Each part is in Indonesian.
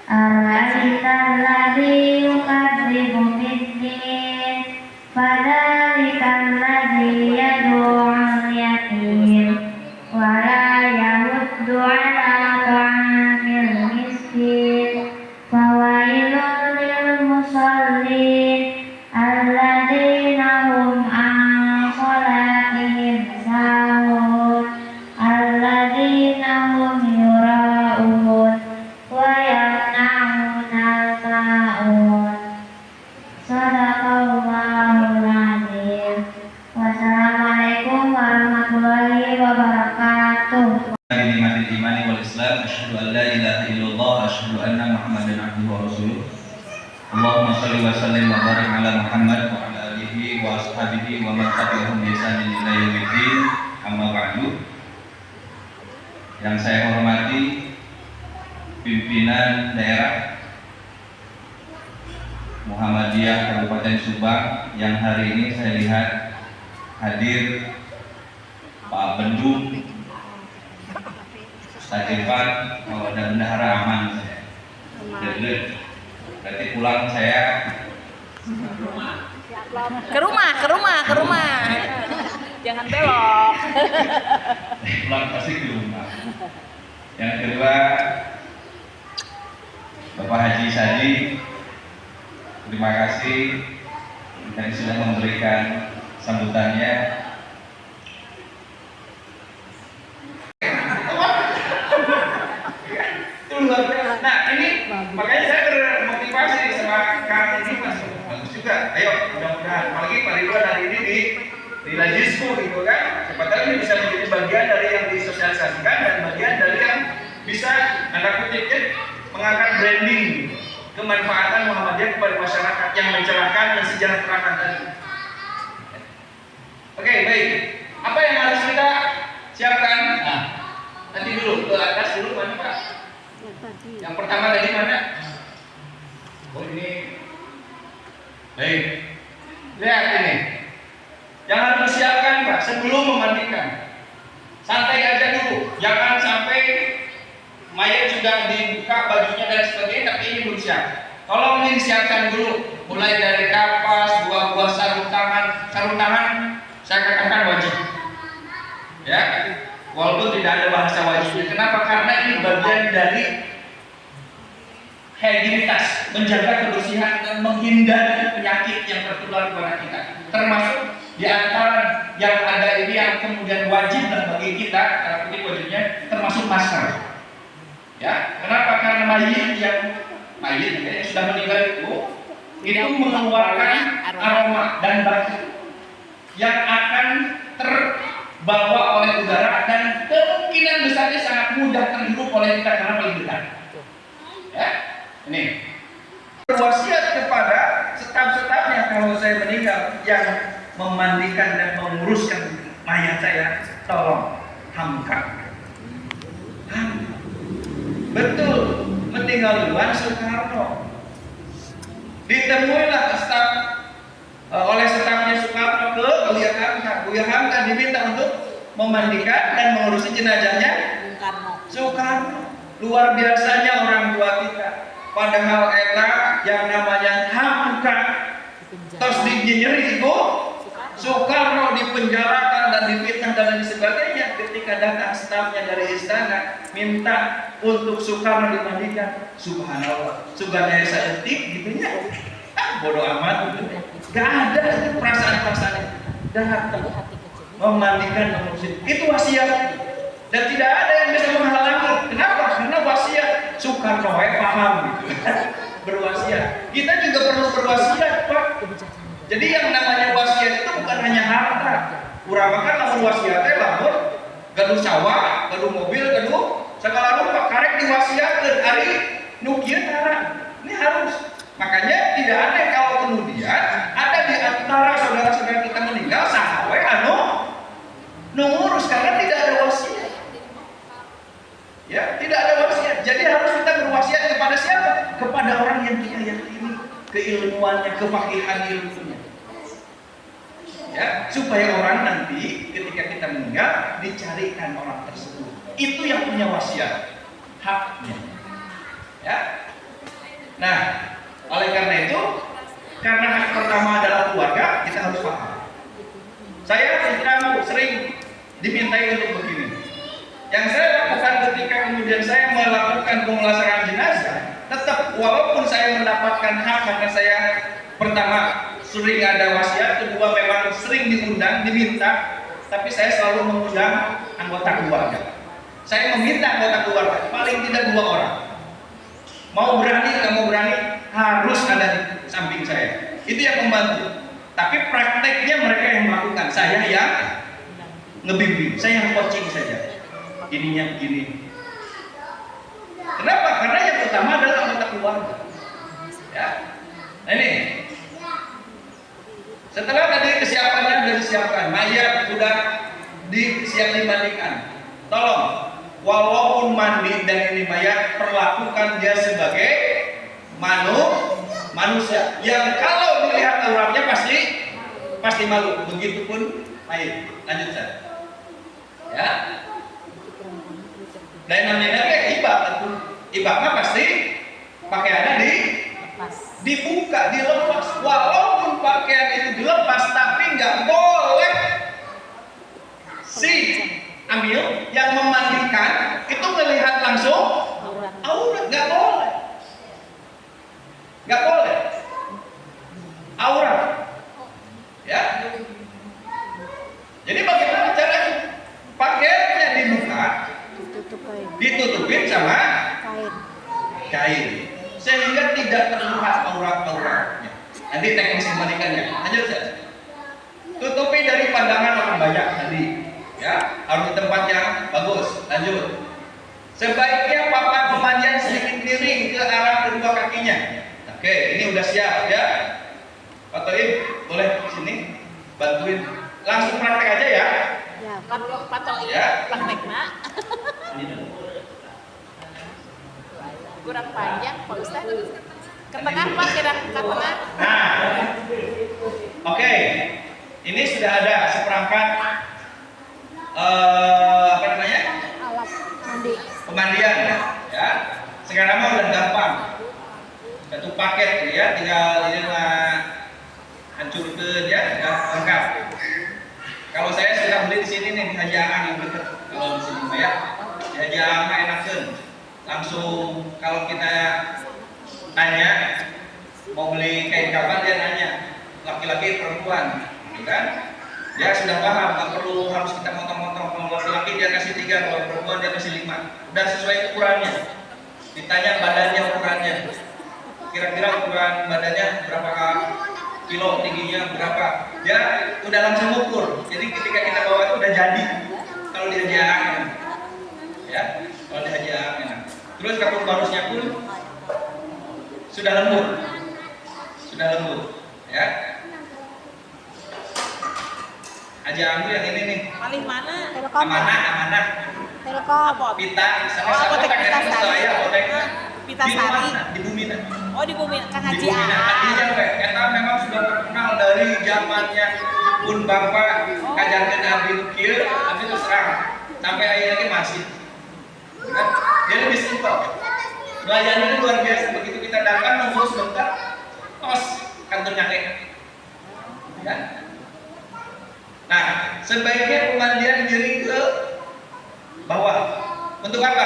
Ara'aitalladzi yukadzibu biddin fadzalikalladzi yad'ul yatim wa la yahuddu 'ala ta'amil miskin fawailul lil musallin alladzina hum an shalatihim sahun alladzina hum yura'un wa yamna'unal ma'un. Shadaqallahul adzim. Wassalamualaikum warahmatullahi wabarakatuh. Nikmatil imani wal islam, asyhadu an la ilaha illallah, asyhadu anna muhammadan abduhu wa rasuluh. Allahumma shalli wa sallim wa barik ala Muhammad wa ala alihi wa ashabihi wa man tabi'ahum bi ihsanin ila yaumiddin. Amma ba'du. Yang saya hormati pimpinan daerah Muhammadiyah Kabupaten Subang yang hari ini saya lihat hadir Pak Bendung, Ustaz Irfan, dan bendahara aman saya. Berarti pulang saya ke rumah. Jangan belok. pulang pasti ke rumah. Yang kedua, Bapak Haji Sadi, terima kasih yang sudah memberikan sambutannya. Nah ini makanya saya termotivasi sama Kang ini Mas, bagus juga. Ayo mudah-mudahan, apalagi Pak Ridwan hari ini di Lajisku gitu kan, siapa tahu ini bisa menjadi bagian dari yang disosialisasikan dan bagian dari yang bisa tanda kutip mengangkat branding kemanfaatan Muhammadiyah kepada masyarakat yang mencerahkan dan sejahterakan tadi. Oke, baik. Apa yang harus kita siapkan? Nah, nanti dulu ke atas dulu mana Pak? Yang pertama tadi mana? Oh ini. Baik. Lihat ini. Yang harus disiapkan Pak sebelum memandikan. Santai aja dulu. Jangan sampai mayat sudah dibuka bajunya dan sebagainya tapi ini belum siap. Tolong ini disiapkan dulu. Mulai dari kapas, buah-buah sarung tangan. Sarung tangan saya katakan wajib. Ya. Walaupun tidak ada bahasa wajib. Kenapa? Karena ini bagian dari higienitas, menjaga kebersihan dan menghindari penyakit yang tertular kepada kita. Termasuk di antara yang ada ini yang kemudian wajib dan bagi kita, karena kutip wajibnya termasuk masker. Ya, kenapa? Karena mayit yang sudah meninggal itu mengeluarkan aroma dan bau yang akan terbawa oleh udara dan kemungkinan besarnya sangat mudah terhirup oleh kita karena paling dekat. Ya, ini berwasiat kepada staf-stafnya kalau saya meninggal yang memandikan dan menguruskan mayat saya, tolong hamka. Betul, meninggal duluan Soekarno. Ditemuilah oleh stafnya Soekarno ke Buya Hamka. Buya Hamka diminta untuk memandikan dan mengurusi jenazahnya Soekarno. Luar biasanya orang tua kita. Padahal eta yang namanya Hamka terus dinyeri itu Soekarno dipenjarakan dan difitnah dan lain sebagainya. Ketika datang stafnya dari istana minta untuk Soekarno dimandikan, subhanallah, subhanallah sedetik gitu ya. Bodoh amat gitu. Gak ada perasaan-perasaan datang memandikan, mengurusin. Itu wasiat dan tidak ada yang bisa menghalangi. Kenapa? Karena wasiat Soekarno paham gitu. Berwasiat. Kita juga perlu berwasiat, Pak. Jadi yang namanya wasiat itu bukan hanya harta. Urang kan lamun wasiatnya lamun gaduh sawah, gaduh mobil, gaduh segala rupa karek diwasiatkeun ari nu kieu tara. Ini harus. Makanya tidak ada kalau kemudian ada di antara saudara-saudara kita meninggal sahawe anu ngurus karena tidak ada wasiat. Ya, tidak ada wasiat. Jadi harus kita berwasiat kepada siapa? Kepada orang yang kita yakini keilmuannya, kefakihan ilmunya. Ya, supaya orang nanti ketika kita meninggal dicarikan orang tersebut. Itu yang punya wasiat, haknya. Ya. Nah, oleh karena itu, karena hak pertama adalah keluarga, kita harus paham. Saya kamu sering dimintai untuk begini. Yang saya lakukan ketika kemudian saya melakukan pemulasaran jenazah, tetap walaupun saya mendapatkan hak karena saya pertama sering ada wasiat, kedua memang sering diundang, diminta, tapi saya selalu mengundang anggota keluarga. Saya meminta anggota keluarga paling tidak 2 orang. Mau berani, nggak mau berani, harus ada di samping saya. Itu yang membantu. Tapi prakteknya mereka yang melakukan, saya yang ngebimbing, saya yang coaching saja. Ininya begini. Kenapa? Karena yang utama adalah anggota keluarga. Ya. Nah ini. Setelah tadi kesiapannya sudah disiapkan, mayat sudah siap dimandikan. Tolong, walaupun mandi dan ini mayat, perlakukan dia sebagai manusia yang kalau dilihat auratnya pasti malu. Begitupun mayat. Lanjut saya. Ya. Dan namanya kayak ibak, ibaknya pasti pakaiannya dibuka, dilepas. Walaupun pakaian itu dilepas, tapi nggak boleh si amil yang memandikan itu melihat langsung aurat, nggak boleh aurat, ya. Jadi bagaimana caranya? Pakaiannya dibuka, ditutupin sama kain sehingga tidak terlihat aurat-auratnya. Nanti teknis memandikannya. Lanjut saja. Tutupi dari pandangan orang banyak tadi, ya, harus di tempat yang bagus. Lanjut. Sebaiknya papan pemandian sedikit miring ke arah kedua kakinya. Oke, ini udah siap ya. Pak Toib, boleh sini bantuin. Langsung praktek aja ya. Ya, Pak Toib, ya. praktek nak. Kurang panjang, Pak Ustaz. Ke tengah, Pak, kira ke tengah. Nah, oke. Ini sudah ada seperangkat apa namanya? Alat mandi. Pemandian, ya. Sekarang mah udah gampang. Satu paket ya, tinggal ini hancurkan ya, sudah lengkap. Kalau saya sudah beli di sini nih di Haji Angan yang dekat. Kalau di sini ya, di Haji Angan enakan. Langsung kalau kita tanya mau beli kain kapan, dia nanya laki-laki perempuan, gitu kan? Dia sudah paham, nggak perlu harus kita motong-motong. Kalau laki-laki dia kasih 3, kalau perempuan dia kasih 5. Udah sesuai ukurannya. Ditanya badannya ukurannya, kira-kira ukuran badannya berapa kilo, tingginya berapa, dia udah langsung ukur. Jadi ketika kita bawa itu udah jadi. Kalau dia jangan, ya, kalau dia jangan. Terus kapur barusnya pun sudah lembut, ya. Haji Amru yang ini nih. Paling mana? Amanah. Telkom. Pita, Oh, apotek Pita Sari. saya apotek. Pita Sari. Di Bumina. Oh, di Bumi Kang Di Haji Bumina. Iya, kita memang sudah terkenal dari zamannya pun Bapak kajarkan Abi Kieu, tapi terus terang sampai akhirnya masih. Kan? Dia lebih simpel. Pelayanannya luar biasa. Begitu kita datang nunggu sebentar, tos kantornya kayak. Ya. Nah, sebaiknya pemandian diri ke bawah. Untuk apa?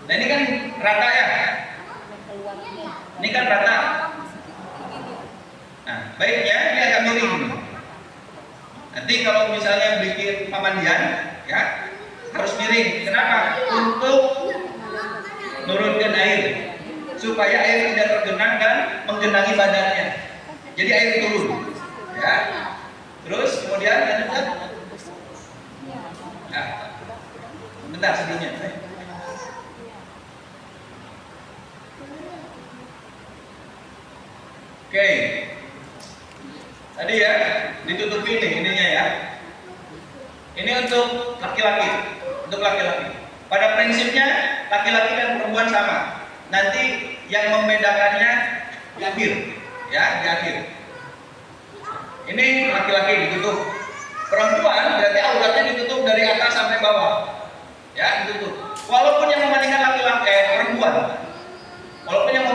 Nah, ini kan rata ya. Ini kan rata. Nah, baiknya ini agak miring. Nanti kalau misalnya bikin pemandian, ya harus miring. Kenapa? Untuk menurunkan air, supaya air tidak tergenang dan menggenangi badannya. Jadi air turun. Ya. Terus kemudian lanjutkan. Nah, bentar sebelumnya. Oke. Tadi ya ditutupi nih ininya ya. Ini untuk laki-laki. Untuk laki-laki. Pada prinsipnya laki-laki dan perempuan sama. Nanti yang membedakannya di akhir, ya di akhir. Ini laki-laki ditutup. Perempuan berarti auratnya ditutup dari atas sampai bawah. Ya, ditutup. Walaupun yang memandikan laki-laki perempuan. Walaupun yang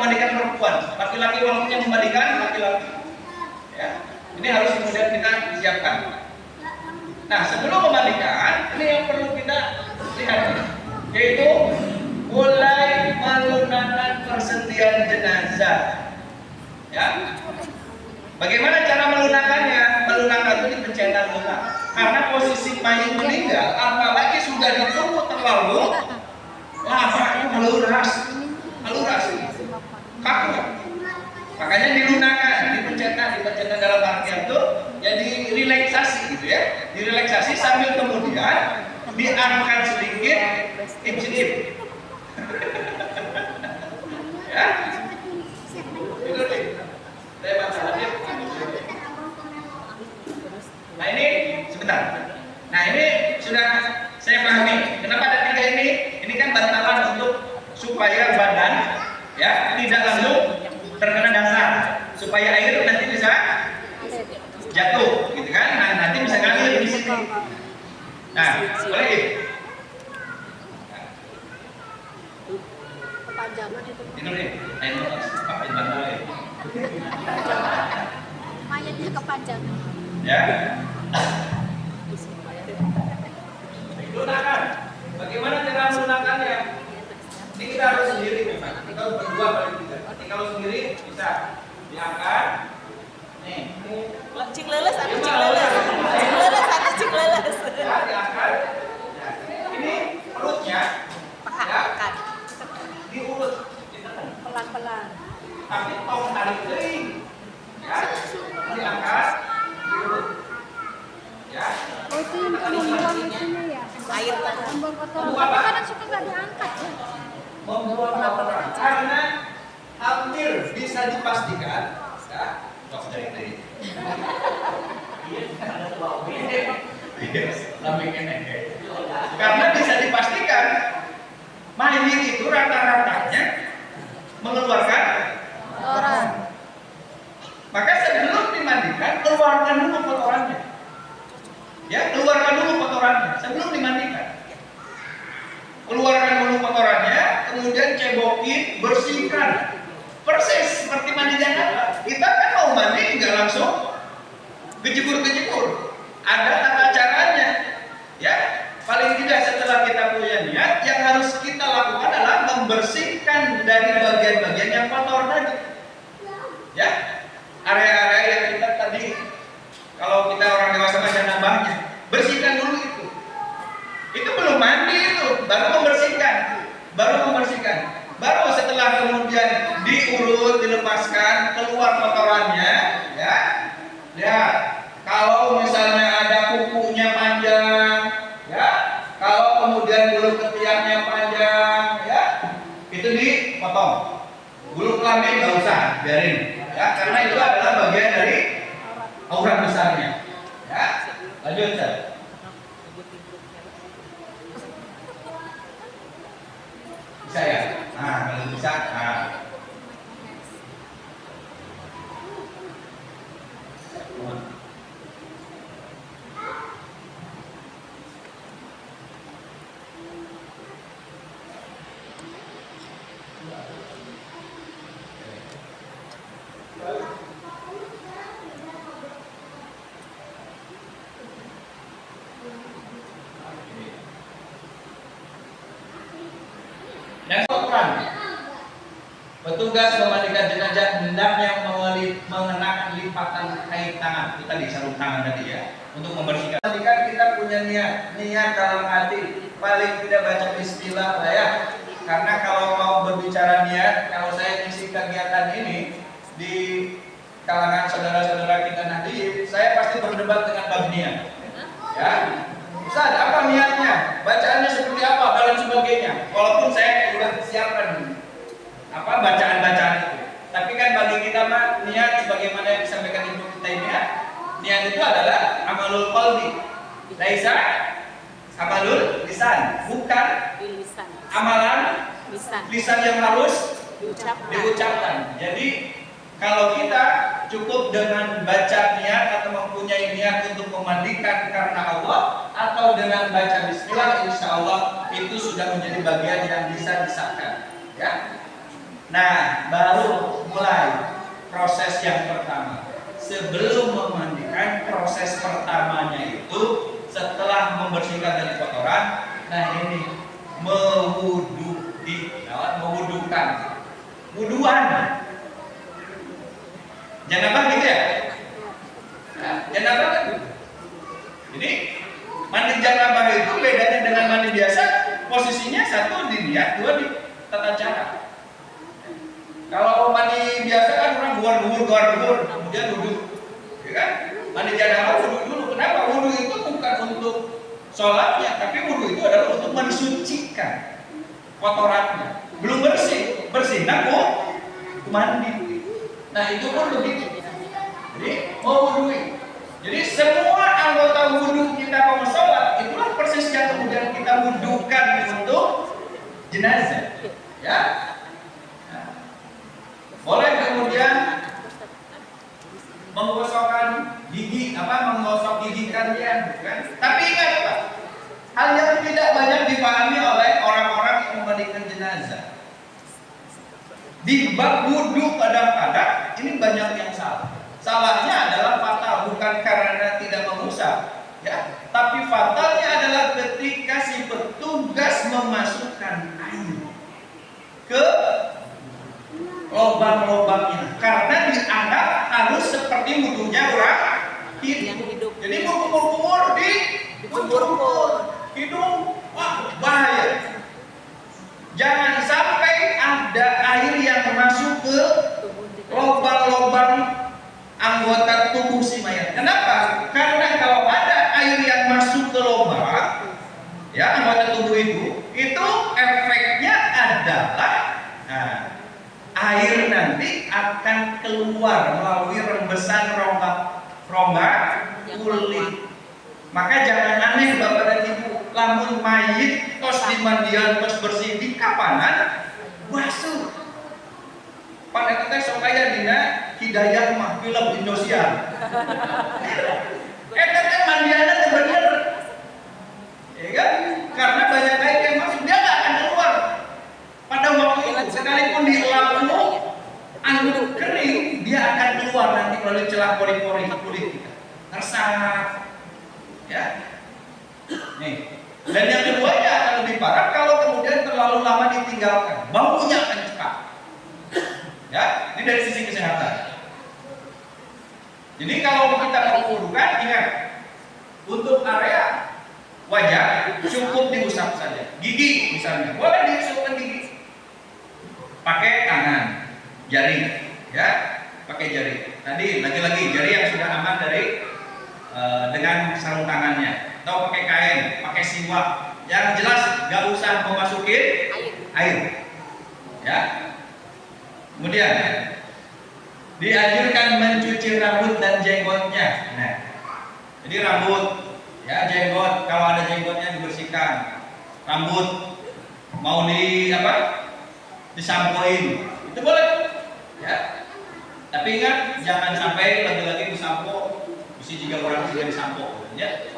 perempuan. Laki-laki waktunya memandikan laki-laki. Ya. Ini harus kemudian kita siapkan. Nah, sebelum memandikan, ini yang perlu kita lihat, yaitu mulai melunakkan persendian jenazah. Ya. Bagaimana cara melunakkannya? Melunakkan itu dipencetan lunak. Karena posisi mayat meninggal, apalagi sudah ditunggu terlalu lama, itu meluras, kaku. Makanya dilunakkan, dipencetan dalam artian itu, ya direlaksasi gitu ya, direlaksasi sambil kemudian diangkat sedikit, sedikit. Ya, itu nih. Saya baca hadis. Nah ini sebentar. Nah ini sudah saya pahami. Kenapa ada 3 ini? Ini kan bantalan untuk supaya badan ya tidak langsung terkena dasar, supaya air nanti bisa jatuh, gitu kan? Nah nanti bisa ngalir di sini. Nah boleh. Kepanjangan itu. Ini nih, air pakai bantal ya. Mayatnya kepanjangan. Ya. Lunakan. Bagaimana cara melunakkannya? Ini kita harus sendiri memang. Kita harus berdua paling tidak. Nanti kalau sendiri bisa diangkat. Nih. Cing leles, aku cing leles. Cing leles, aku cing leles. Ya, diangkat. Ya. Ini perutnya. Ya. Diurut, ditekan. Pelan-pelan. Tapi tong tarik kering. Ya. Diangkat. Diurut. Ya. Oh itu yang kamu buang itunya ya? Air Membuang kotoran. Tapi kadang suka nggak diangkat ya? Membuat laporan karena hampir bisa dipastikan ya kok dari karena bisa dipastikan mayit itu rata-ratanya mengeluarkan Kotoran. maka sebelum dimandikan keluarkan dulu kotorannya ya keluarkan dulu kotorannya sebelum dimandikan keluarkan dulu kotorannya, kemudian cebokin, bersihkan, persis seperti mandi janabah. Kita kan mau mandi nggak langsung gejebur-gejebur, ada tata caranya. Ya, paling tidak setelah kita punya niat, yang harus kita lakukan adalah membersihkan dari bagian-bagian yang kotor tadi. Ya, area-area yang kita tadi, kalau kita orang dewasa mah janabahnya, bersihkan dulu itu. Itu belum mandi itu, baru membersihkan. Baru setelah kemudian diurut, dilepaskan, keluar kotorannya, ya. Lihat, kalau misalnya ada kukunya panjang, ya. Kalau kemudian bulu ketiaknya panjang, ya. Itu dipotong. Bulu kelamin nggak usah, biarin, ya. Karena itu adalah bagian dari aurat besarnya, ya. Lanjut, Sir. Bisa ya? Nah, kalau bisa, nah. Yang keempat, petugas memandikan jenazah hendaknya mengenakan lipatan kain tangan, itu tadi sarung tangan tadi ya, untuk membersihkan. Mandikan kita punya niat dalam hati, paling tidak baca bismillah lah ya. Karena kalau mau berbicara niat, kalau saya ngisi kegiatan ini di kalangan saudara-saudara kita nanti, saya pasti berdebat dengan bab niat. Ya. Ustaz, apa niatnya? Bacaannya seperti apa? Dan sebagainya. Walaupun saya sudah siapkan apa bacaan-bacaan itu. Tapi kan bagi kita mah niat sebagaimana yang disampaikan Ibnu Taimiyah, niat itu adalah amalul qalbi. Laisa amalul lisan, bukan amalan lisan yang harus diucapkan. Jadi kalau kita cukup dengan baca niat atau mempunyai niat untuk memandikan karena Allah atau dengan baca bismillah, insya Allah itu sudah menjadi bagian yang bisa disahkan. Ya. Nah, baru mulai proses yang pertama. Sebelum memandikan, proses pertamanya itu setelah membersihkan dari kotoran. Nah ini mewudukan, wuduan. Janabah gitu ya? Nah, janabah kan gitu. Jadi mandi janabah itu bedanya dengan mandi biasa, posisinya satu dilihat, dua di tata cara. Kalau mandi biasa kan orang guar-guur, kemudian wudhu, ya kan? Mandi janabah wudhu dulu. Kenapa? Wudhu itu bukan untuk sholatnya, tapi wudhu itu adalah untuk mensucikan kotorannya. Belum bersih, nah mandi. Nah itu pun begitu. Jadi mau wudhu. Jadi semua anggota wudhu kita mau sholat, itulah persis yang kemudian kita wudhukan untuk jenazah. Ya. Boleh kemudian menggosokkan gigi, menggosok gigi kalian, kan? Tapi ingat Pak, hal yang tidak banyak dipahami oleh orang-orang yang memandikan jenazah. Di bab wudhu kadang-kadang ini banyak yang salah. Salahnya adalah fatal, bukan karena tidak mengusap, ya. Tapi fatalnya adalah ketika si petugas memasukkan air ke lubang-lubangnya, karena dianggap harus seperti wudhunya orang hidup. Jadi mau kumur-kumur di hidung, wah bahaya. Jangan sampai ada air yang masuk ke lubang-lubang anggota tubuh si mayat. Kenapa? Karena kalau ada air yang masuk ke lubang, ya anggota tubuh itu efeknya adalah, air nanti akan keluar melalui rembesan rongga kulit. Maka jangan aneh Bapak dan Ibu, lamun mayit tos dimandian tos bersih di kapanan basuh. Pada kita sok kaya dina hidayah mah film Indosiar. Teh mandianna teh bener. Ya kan? Karena banyak air yang masuk, dia nggak akan keluar. Pada waktu itu sekalipun dilapu anduk kering, dia akan keluar nanti melalui celah pori-pori kulit kita. Tersangap. Ya. Nih. Dan yang keduanya akan lebih parah kalau kemudian terlalu lama ditinggalkan. Baunya akan cepat. Ya, ini dari sisi kesehatan. Jadi kalau kita mengurukan, ingat, untuk area wajah cukup diusap saja. Gigi misalnya, boleh diusapkan gigi. Pakai tangan, jari, ya, pakai jari. Tadi lagi-lagi jari yang sudah aman dari dengan sarung tangannya, atau pakai kain, pakai siwak. Yang jelas nggak usah memasukin air, ya. Kemudian dianjurkan mencuci rambut dan jenggotnya. Nah, jadi rambut, ya jenggot, kalau ada jenggotnya dibersihkan. Rambut mau disampoin, itu boleh, ya. Tapi ingat jangan sampai lagi-lagi disampo, mesti juga orang juga disampo, ya.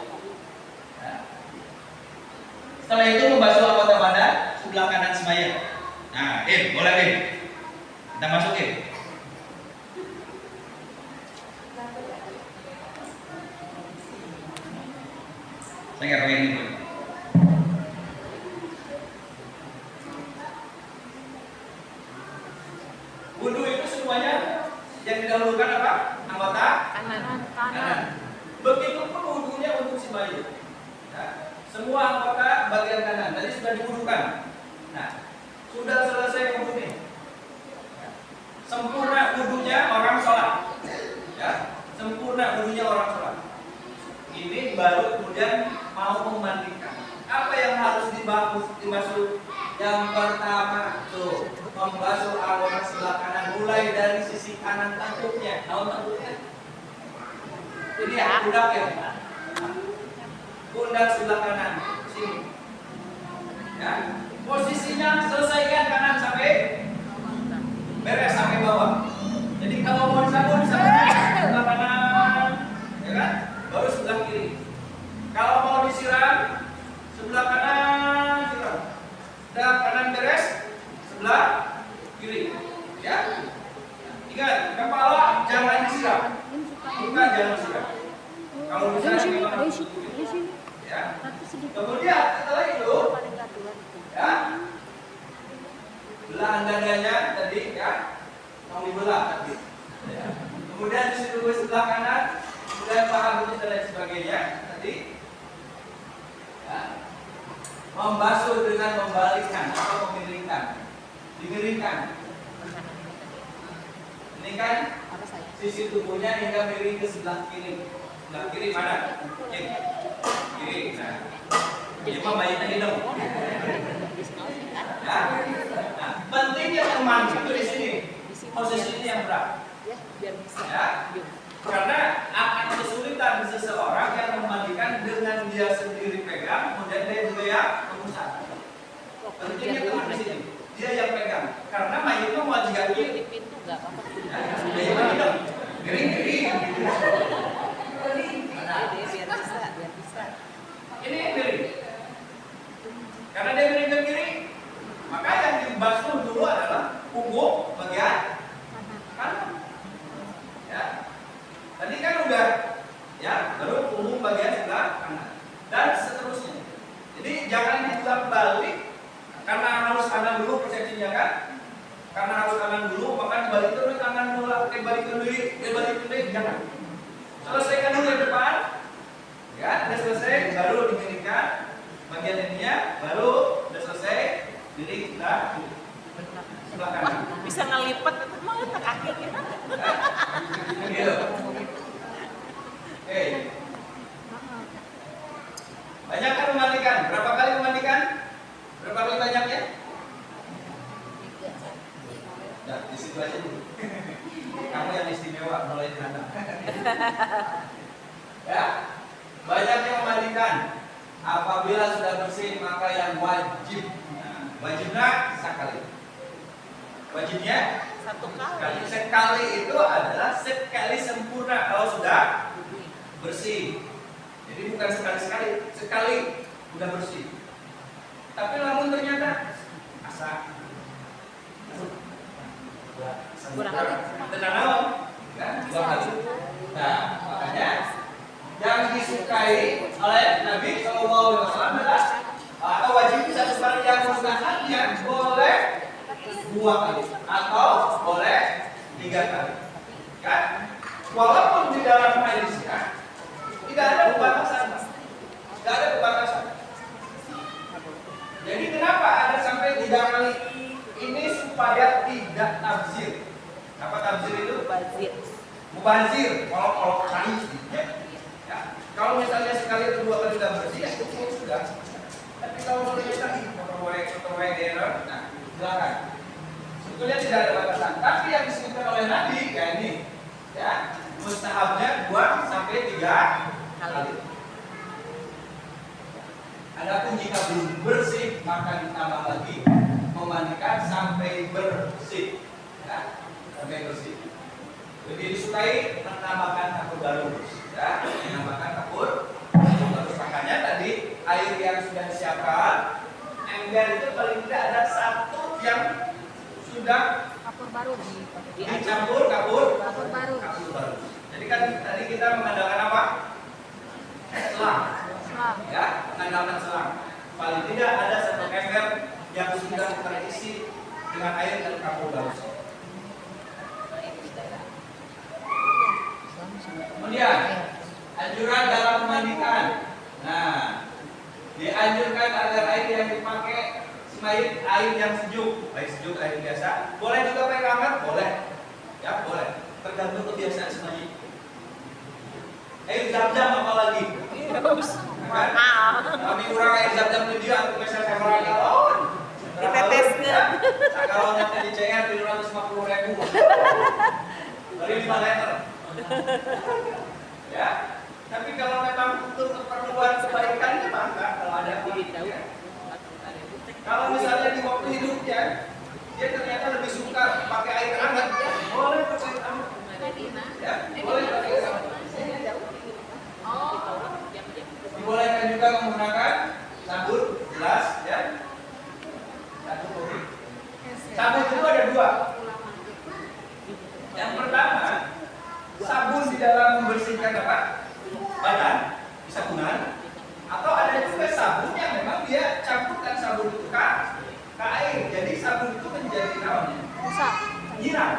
Setelah itu membasuh anggota badan sebelah kanan semayang. Nah, boleh kita masukin. Saya nggak tahu ini. Wudhu itu semuanya yang didahulukan apa? Anggota kanan. Begitupun wudhunya untuk si bayi. Ya. Semua anggota bagian kanan tadi sudah diwudhukan. Nah, sudah selesai wudhunya. Sempurna wudhunya orang sholat. Ya, sempurna wudhunya orang sholat. Ini baru kemudian mau memandikan. Apa yang harus dibasuh? Yang pertama tuh membasuh anggota sebelah kanan, mulai dari sisi kanan tengkuknya. Tahu tengkuknya? Ini ya, pundak ya. Pundak sebelah kanan, sini. Ya, posisinya selesaikan kanan sampai beres sampai bawah. Jadi kalau mau disabun sebelah kanan, ya kan? Baru sebelah kiri. Kalau mau disiram sebelah kanan siram. Sebelah kanan beres, sebelah kiri. Membasuh dengan membalikkan atau memiringkan. Dimiringkan. Ini kan sisi tubuhnya hingga miring ke sebelah kiri. Sebelah kiri mana? Kiri. Nah, ini mah bayinya hidung. Ya. Nah, pentingnya teman itu di sini. Posisinya yang berat. Ya, biar bisa. Ya. Karena akan kesulitan seseorang yang memandikan dengan dia sendiri pegang, kemudian dia juga yang mengusap. Pentingnya teman di sini. Dia yang pegang. Karena mayitnya mau jika Di pintu nggak apa-apa. dia yang hidung. Miring. Biar bisa. Ini miring. Karena dia miring ke kiri, maka yang dibasuh dulu adalah punggung bagian kanan. Ya. Tadi kan udah, ya, baru punggung bagian sebelah kanan dan seterusnya. Jadi jangan diputar balik karena harus kanan dulu persepsinya kan. Karena harus kanan dulu, maka dibalik terus kanan dulu, balik ke kiri, jangan. Selesaikan dulu yang depan. Ya, udah selesai, baru dimiringkan bagian ininya, baru udah selesai, miring sebelah kanan. Bisa ngelipet itu mah ke kakinya. Gitu. Oke. Banyak kan memandikan? Berapa kali memandikan? Berapa kali banyaknya? Nah, di situ aja dulu. Kamu yang istimewa mulai datang. Ya. Banyaknya memandikan. Apabila sudah bersih maka yang wajib. Nah, wajibnya sekali. Wajibnya Sekali. sekali itu adalah sekali sempurna kalau sudah bersih. Jadi bukan sekali udah bersih. Tapi namun ternyata asa Kurang kali. tenang kan 2 kali. Nah, makanya yang disukai oleh Nabi SAW adalah atau wajib satu kali yang sunahnya boleh 2 kali atau boleh 3 kali. Kan? Walaupun di dalam hadis tidak ada pembatasan. Tidak ada pembatasan. Jadi kenapa ada sampai 3 kali? Ini supaya tidak tabzir. Apa tabzir itu? Mubazir. Kalau kali ya. Kalau misalnya sekali atau 2 kali sudah bersih, ya cukup sudah. Tapi kalau boleh kita kotor error, nah silakan. Sebetulnya tidak ada batasan. Tapi yang disebutkan oleh Nabi kayak ini, ya mustahabnya 2 sampai 3 kali. Adapun jika belum bersih maka ditambah lagi memandikan sampai bersih, ya, sampai bersih. Jadi disukai menambahkan kapur baru, ya, menambahkan kapur baru. Makanya tadi air yang sudah disiapkan, ember itu paling tidak ada 1 yang sudah Kapur baru. dicampur kapur baru. Jadi kan tadi kita mengandalkan apa? Selang. Ya, mengandalkan selang. Paling tidak ada 1 ember yang sudah terisi dengan air dan kapur baru. Kemudian anjuran dalam memandikan. Nah, dianjurkan agar air yang dipakai selain air yang sejuk, baik sejuk air biasa, boleh juga pakai hangat, boleh, ya boleh, tergantung kebiasaan semuanya. Air zam-zam apalagi, kan? Kami kurang air zam-zam itu dia, aku misalnya orang galon, Diteteskan. kalau nanti di CR 750.000, dari 5 liter, ya. Tapi kalau memang untuk keperluan kebaikannya maka kalau ada ya. Kalau misalnya di waktu hidupnya dia ternyata lebih suka pakai air hangat, boleh pakai air hangat. Ya, boleh pakai air hangat. Dibolehkan juga menggunakan sabun gelas, ya. Sabun itu ada 2. Yang pertama, sabun di dalam membersihkan apa? Badan, sabunan. Atau ada juga sabun yang memang dia campurkan sabun itu ke air. Jadi sabun itu menjadi namanya nyiram.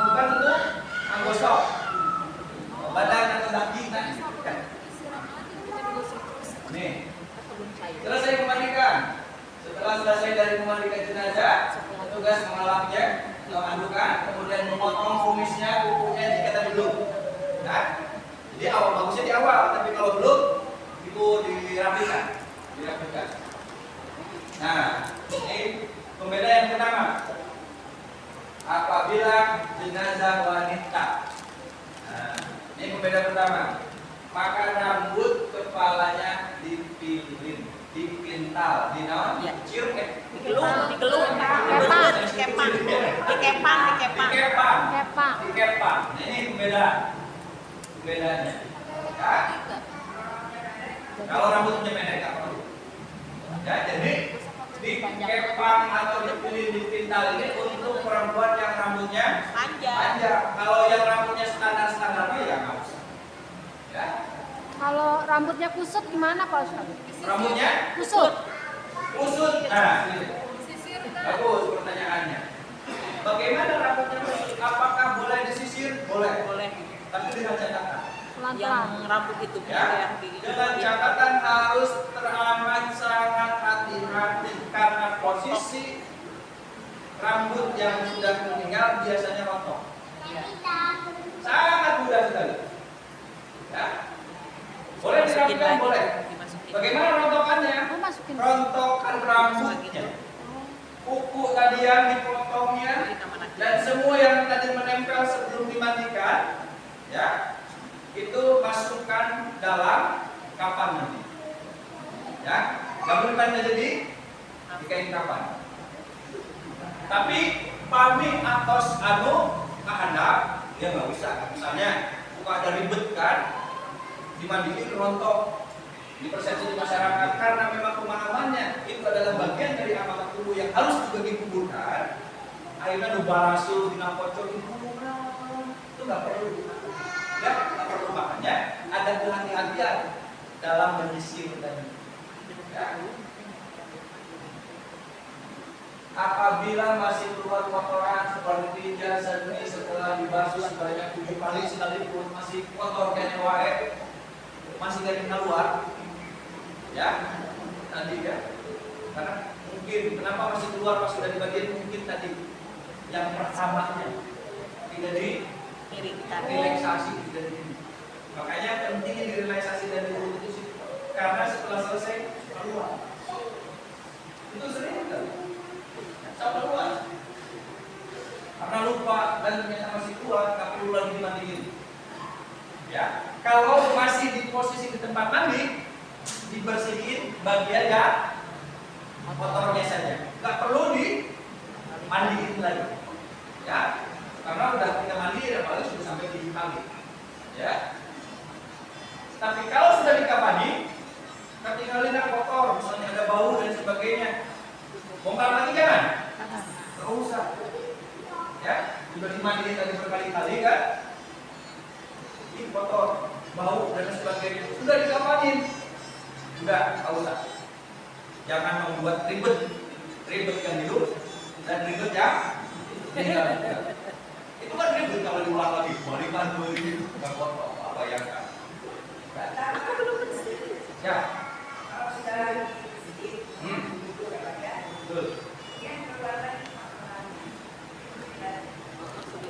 Bukan untuk menggosok badan atau daging. Nih, selesai memandikan bertugas mengelapnya, memandukan, kemudian memotong kumisnya, kukunya jika tadi belum. Nah, jadi awal bagusnya di awal, tapi kalau belum itu dirapikan. Nah, ini pembeda yang pertama. Apabila jenazah wanita, nah, ini pembeda pertama, maka rambut kepalanya dipintal, dinaon, cium, Digelung, dikepang. Nah, ini pembedanya. Ya. Kalau rambutnya pendek nggak perlu. Ya, jadi dikepang atau dipintal ini untuk perempuan yang rambutnya panjang. Kalau yang rambutnya standar ya nggak usah. Ya. Kalau rambutnya kusut gimana Pak Ustaz? Rambutnya Kusut. Nah, ini. Bagus pertanyaannya. Bagaimana rambutnya kusut? Apakah boleh disisir? Boleh. Tapi dengan catatan. yang rambut itu Ya, dengan catatan harus teramat sangat hati-hati karena posisi rambut yang sudah meninggal biasanya rontok. Sangat mudah sekali. Ya. Boleh dirapikan, boleh. Bagaimana rontokannya? Aku masukin. Rontokan rambutnya, kuku tadi yang dipotongnya, dan semua yang tadi menempel sebelum dimandikan, ya. Itu masukkan dalam kapan nanti, ya, gabungkan aja di kain kapan. Tapi pamit atau kehendak dia nggak bisa. Misalnya suka ada ribet kan, dimandiin rontok di persepsi di masyarakat karena memang pemahamannya itu adalah bagian dari amalan tubuh yang harus juga dikuburkan. Akhirnya dubarasul dina pocong dikuburkan, itu nggak perlu. Ya, nggak perlu, makanya ada kehati-hatian dalam menyisir tadi. Ya. Apabila masih keluar kotoran seperti jasa ini setelah dibasuh sebanyak 7 kali sekalipun masih kotor kayak wae, masih gak keluar, ya nanti ya, karena mungkin kenapa masih keluar pas sudah dibagian mungkin tadi yang pertamanya tidak di relaksasi tidak ini. Makanya pentingnya direlaksasi dan diurut itu sih. Karena setelah selesai keluar. Itu sering kan? Sampai keluar. Karena lupa dan ternyata masih keluar, nggak perlu lagi dimandiin. Ya, kalau masih di posisi di tempat mandi, dibersihin bagian ya kotornya saja. Nggak perlu dimandiin lagi. Ya. Karena udah kita mandi, apalagi sudah sampai di kali, ya. Tapi kalau sudah dikapani, ketinggalan kotor, misalnya ada bau dan sebagainya, bongkar lagi jangan, nggak usah, ya. Sudah dimandiin tadi berkali-kali kan, ini kotor, bau dan sebagainya, sudah dikapanin, udah nggak usah. Jangan membuat ribet yang hidup dan ribet yang tinggal. Itu kan ribet kalau diulang lagi, balikan beli, nggak kotor, apa yang kan? Aku belum bersih. Ya. Betul.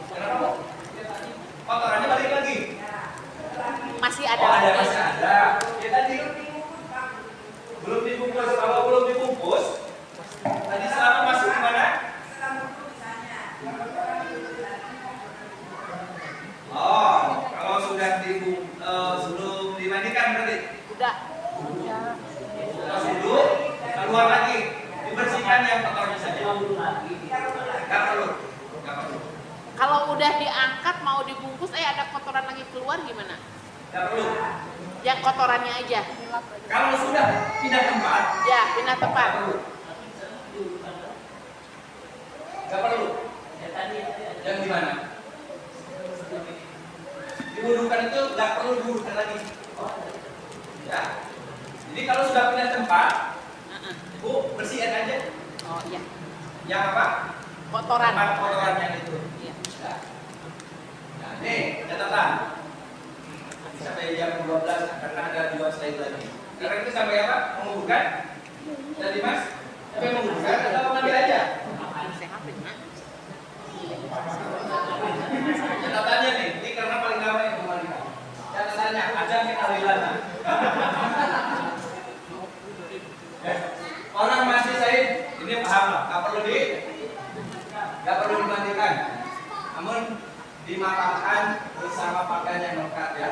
Kenapa? Kotorannya balik lagi. Masih ada. Masih ada. Ya tadi belum dibungkus. Kalau belum dibungkus, tadi selama masuk ke mana? Oh, kalau sudah sebelum dimandikan berarti? Udah. Masuk dulu, keluar lagi, dibersihkan yang kotornya saja. Nggak perlu. Kalau udah diangkat mau dibungkus, ada kotoran lagi keluar gimana? Nggak perlu. Yang kotorannya aja. Kalau sudah pindah tempat, Ya, pindah tempat. nggak perlu. Yang di mana? Diwudukan itu nggak perlu diwudukan lagi. Ya. Jadi kalau sudah pindah tempat, Bu, bersihin aja. Oh iya. Yang apa? Kotoran. Tempat kotorannya itu. Iya. Ya. Nah, nih catatan. Sampai jam 12 karena ada 2 slide lagi. Sekarang itu sampai apa? Menguburkan? Tadi Mas? Sampai menguburkan atau mandi aja? paham lah, nggak perlu dimandikan. Namun dimakamkan bersama pakaian yang lengkap ya.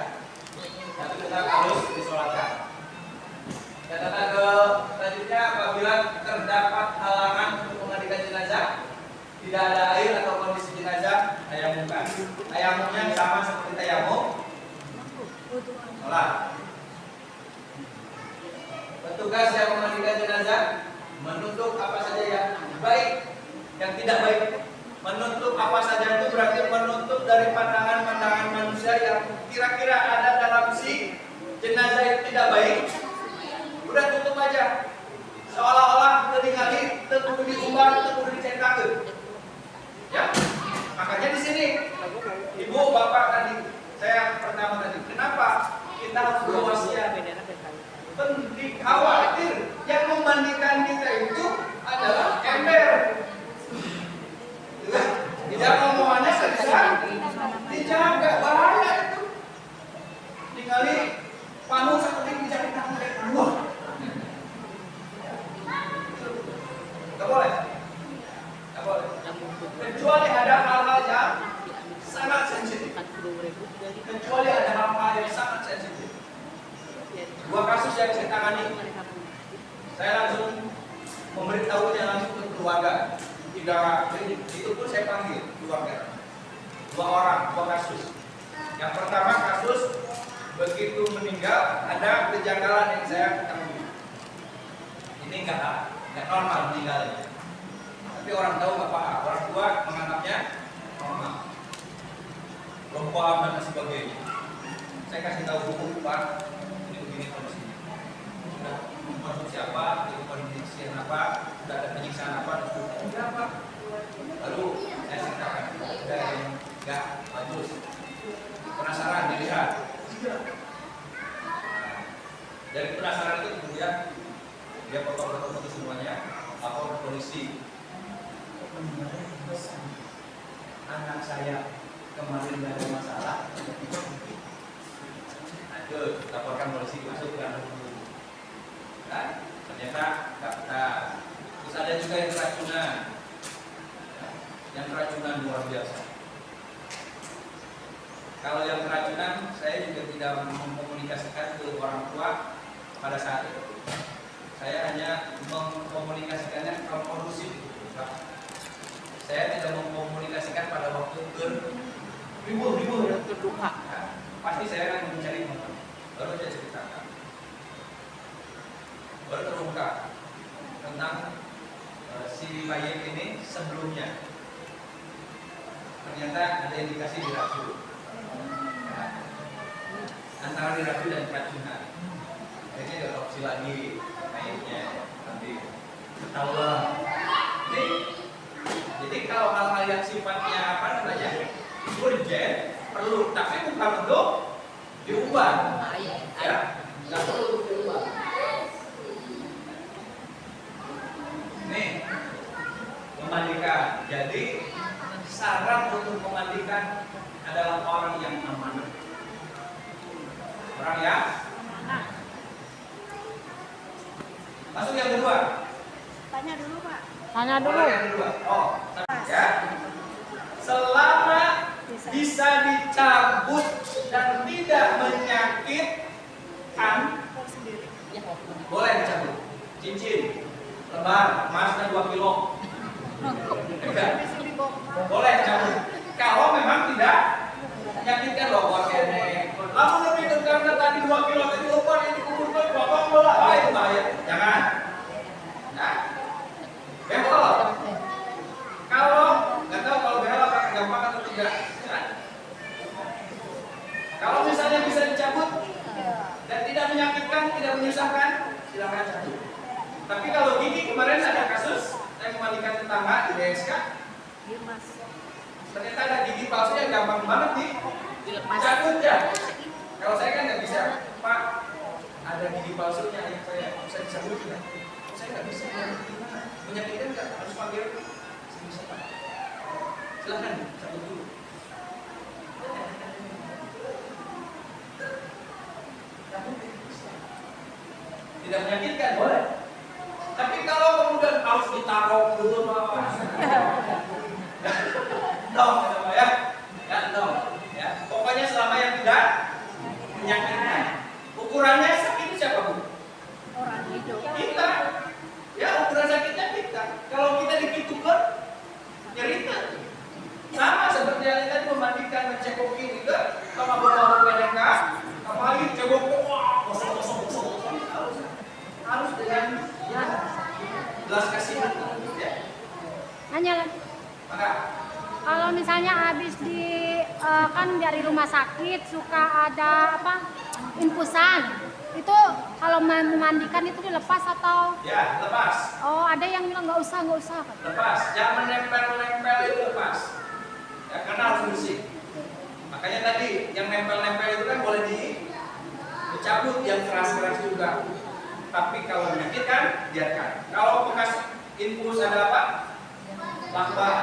Tapi tetap harus disolatkan. Catatan selanjutnya, apabila terdapat halangan untuk memandikan jenazah, tidak ada air atau kondisi jenazah, tayamumkan. Tayamumnya sama seperti tayamum sholat. Petugas yang memandikan jenazah menutup apa saja yang baik, yang tidak baik. Menutup apa saja itu berarti menutup dari pandangan-pandangan manusia yang kira-kira ada dalam si jenazah itu tidak baik. Udah tutup aja. Seolah-olah ketinggalan kudu diumbar, kudu dicetakeun. Ya. Makanya di sini Ibu, Bapak tadi, saya pertama tadi, kenapa kita harus berwasiat? Penting khawatir yang memandikan kita itu adalah ember. Tidak ngomongannya bisa dijaga, bahaya itu. Tinggali panu seperti dijaga tangan kayak keluar. Tidak boleh. Tidak boleh. Kecuali ada hal-hal yang sangat sensitif. Kecuali ada hal-hal yang sangat sensitif. Dua kasus yang saya tangani, saya langsung memberitahunya langsung ke keluarga. Itu pun saya panggil keluarga. Dua kasus. Yang pertama kasus begitu meninggal ada kejanggalan yang saya ketahui. Ini nggak normal meninggalnya. Tapi orang tahu nggak apa-apa. Orang tua menganggapnya normal. Belum paham dan sebagainya. Saya kasih tahu hukum Pak. Ini begini kondisinya. Sudah mengkonsumsi apa? Itu kondisi apa? Sudah ada penyiksaan apa? Sudah apa? Lalu saya ceritakan. Sudah yang nggak bagus. Penasaran dilihat. Dari penasaran itu kemudian dia foto-foto semuanya, lapor ke polisi. Anak saya kemarin nggak ada masalah. Itu laporkan polisi, masukkan dulu. Dan ternyata nggak benar. Terus ada juga yang keracunan. Yang keracunan luar biasa. Kalau yang keracunan, saya juga tidak mengkomunikasikan ke orang tua pada saat itu. Saya hanya mengkomunikasikannya kalau kondusif. Saya tidak mengkomunikasikan pada waktu ribu yang terduka. Nah, pasti saya akan mencari motor. Baru saya ceritakan. Baru terungkap tentang si Bayek ini sebelumnya. Ternyata ada indikasi diracun. Antara diracun dan keracunan. Akhirnya diotopsi lagi kayaknya nanti ketahuan. Jadi kalau hal-hal yang sifatnya apa namanya urgent perlu, tapi bukan untuk diubah. Ya, nggak perlu untuk diubah. Nih, memandikan. Jadi syarat untuk memandikan adalah orang yang amanah. Orang yang masuk yang kedua. Tanya dulu Pak. Tanya dulu. Orang yang kedua. Oh, ya. Selama bisa dicabut dan tidak menyakitkan, boleh dicabut. Cincin, lembar emasnya 2 kilo. Boleh dicabut. Kalau memang tidak menyakitkan loh buat nenek. Lalu lebih karena tadi 2 kilo tadi lupa yang dikuburkan potong bola. Oh itu bahaya. Jangan. Nah, behel. Kalau nggak tahu kalau behel apakah gampang atau tidak. Nah. Kalau misalnya bisa dicabut dan tidak menyakitkan, tidak menyusahkan, silakan cabut. Tapi kalau gigi kemarin ada kasus saya memandikan tetangga di DSK. Ternyata ada gigi palsunya gampang banget dicabut ya. Kalau saya kan nggak bisa, Pak. Ada gigi palsunya yang saya dicabut ya. Saya nggak bisa. Menyakitkan nggak? Harus panggil. Saya bisa Pak. Silakan cabut dulu. Tidak menyakitkan boleh. Tapi kalau kemudian harus ditaruh dulu Pak. Dong, ya. Ya, dong. Ya. Pokoknya selama yang tidak menyakitkan. Ukurannya sakit siapa, Bu? Orang hidup. Kita. Ya, ukuran sakitnya kita. Kalau kita dipitukan, nyerita. Sama seperti yang tadi memandikan, mencekoki juga. Kalau bawa PDK, apalagi cebok, wah, kosong. Harus dengan ya, belas kasihan. Ya. Nanya lagi. Maka Kalau misalnya habis kan dari rumah sakit suka ada infusan. Itu kalau memandikan itu dilepas atau? ya, lepas. Oh, ada yang bilang nggak usah kan? Lepas, jangan nempel-nempel itu lepas. Ya, karena harus bersih. Makanya tadi yang nempel-nempel itu kan boleh dicabut, yang keras-keras juga. Tapi kalau menyakitkan, biarkan. Kalau bekas infus ada apa? Lambah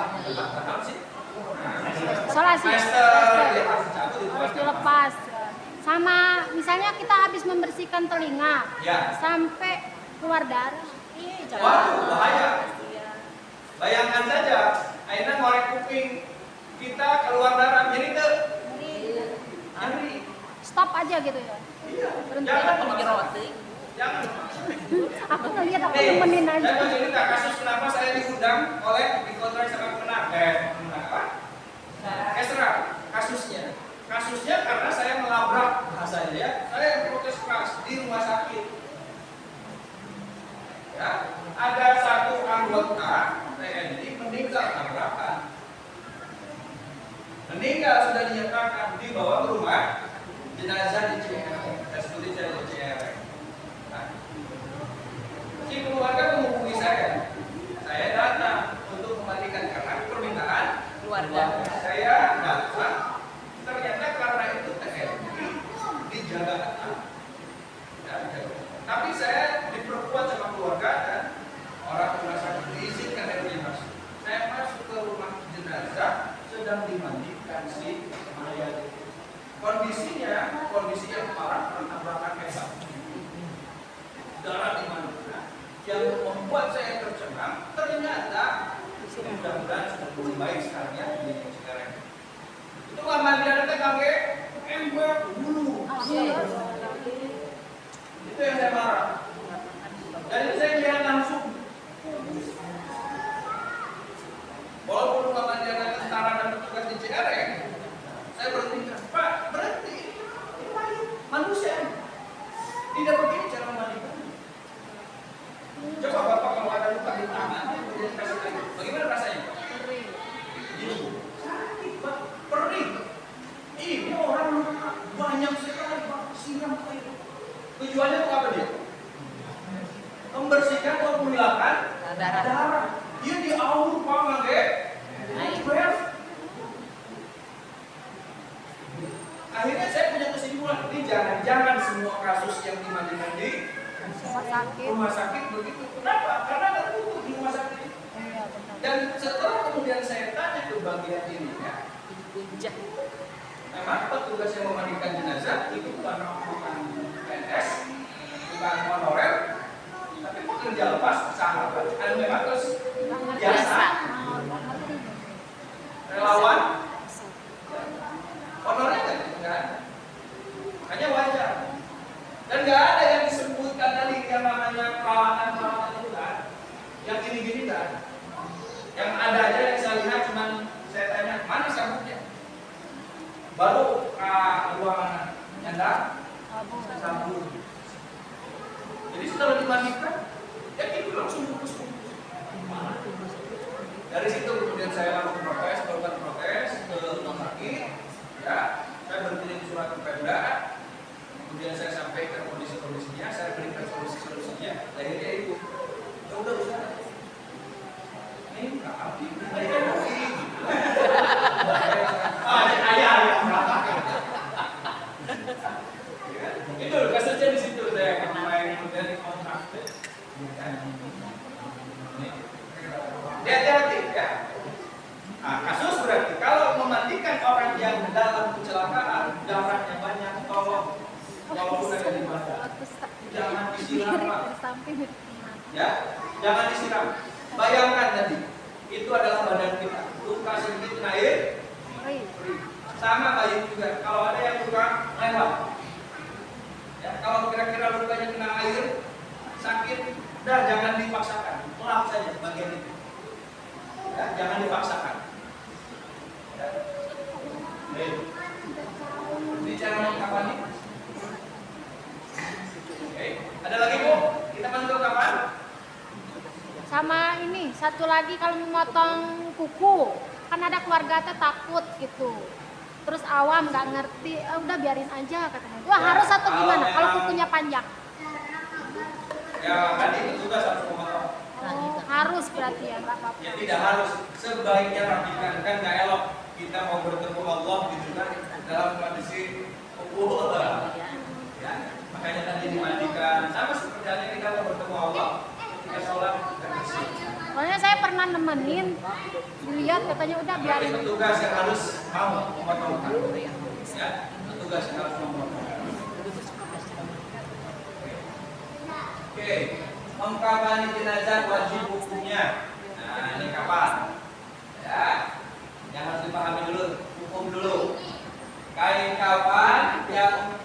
sih. Isolasi. Master, ya harus dicabut itu. Harus dilepas. Sama misalnya kita habis membersihkan telinga, Ya. sampai keluar darah. Waduh, bahaya. Bayangkan saja, akhirnya ngorek kuping kita keluar darah, jadi tuh nyeri. Stop aja gitu ya. Iya. Berhenti. Jangan. Aku ngeliat aku Nih, nemenin saya aja. mau cerita kasus kenapa saya diundang oleh dikontrak sama Kemenang apa? Esra, kasusnya. Kasusnya karena saya melabrak bahasanya ya. Saya protes keras di rumah sakit. Ya, ada satu anggota TNI meninggal tabrakan. Meninggal sudah dinyatakan dibawa ke rumah jenazah di Ciherang. Saya sebutin saya di Ciherang. Nah, si keluarga menghubungi saya. Saya datang untuk memandikan karena permintaan Keluarga. Saya datang. Ternyata karena itu TNI dijaga ketat. Ya, dijaga. Tapi saya diperkuat sama keluarga dan orang tua saya diizinkan saya punya masuk. Saya masuk ke rumah jenazah sedang dimandikan si mayat. Kondisi yang parah karena tabrakan hebat. Darah di mana? Yang membuat saya tercengang ternyata mudah-mudahan sudah mulai baik sekarang ya di Cikarang. Itu mandian teh kangge ember dulu. Itu yang saya marah. Jadi saya lihat langsung. Walaupun rumah mandian tentara dan petugas di Cikarang, saya berhenti. Pak, berhenti. Ini manusia. Tidak begini cara memandikan. Coba Bapak kalau ada luka di tangan, kemudian kasih lagi. Bagaimana rasanya, Pak? Sakit, Pak. Perih. Ini orang luka banyak sekali, Pak. Siram air. Tujuannya untuk apa dia? Membersihkan atau menghilangkan darah. Dia diaur, Pak, nggak? Akhirnya saya punya kesimpulan, ini jangan-jangan semua kasus yang dimandikan di rumah sakit begitu. Kenapa? Karena ada tutup di rumah sakit. Dan setelah kemudian saya tanya ke bagian ini, ya, memang petugas yang memandikan jenazah itu bukan PNS, bukan honorer, tapi pekerja lepas, sahabat, memang terus biasa, relawan, honornya nggak ada, hanya wajar. Dan nggak ada yang disebutkan tadi yang namanya peralatan itu kan, yang gini-gini nggak ada. Yang ada aja yang saya lihat cuman saya tanya mana sabuknya, baru ruangan nyanda sabuk. Jadi setelah dimandikan, ya itu langsung bungkus. Dari situ kemudian saya lakukan protes ke rumah sakit, ya, saya berkirim surat ke Pemda. Kemudian saya sampaikan kondisi-kondisinya, saya berikan solusi-solusinya. Akhirnya itu, ya udah usah. Ini nggak abdi, berikan lagi. Ayah. Itu kasusnya di situ saya main dari kontrak. Hati-hati ya. Nah, kasus berarti kalau memandikan orang yang dalam kecelakaan darahnya banyak, tolong walaupun ada di badan, jangan disiram, Pak. Ya, jangan disiram. Bayangkan tadi, itu adalah badan kita. Luka sedikit kena air, perih. Sama bayi juga. Kalau ada yang luka lewat, ya, kalau kira-kira lukanya kena air, sakit, udah jangan dipaksakan, lap saja bagian itu. Ya, jangan dipaksakan. Ya. Baik. Ini cara mengkapan? Oke. Ada lagi Bu? Kita masuk kapan? Sama ini satu lagi kalau memotong kuku kan ada keluarga teh takut gitu. Terus awam nggak ngerti, udah biarin aja katanya. Wah harus atau gimana? Kalau kukunya panjang? Ya kan itu tugas harus memotong. Oh, harus berarti ya nggak apa-apa. Ya tidak harus, sebaiknya rapikan, kan nggak elok kita mau bertemu Allah gitu kan dalam kondisi kuku ya, makanya tadi dimandikan sama seperti halnya kita mau bertemu Allah ketika sholat kita bersih. Soalnya saya pernah nemenin, dilihat katanya udah biarin. Petugas yang harus mau memotongkan, ya petugas yang harus memotongkan. Oke, mengkafani jenazah wajib hukumnya. Nah ini kapan? Ya, yang harus dipahami dulu, hukum dulu. Kain kafan yang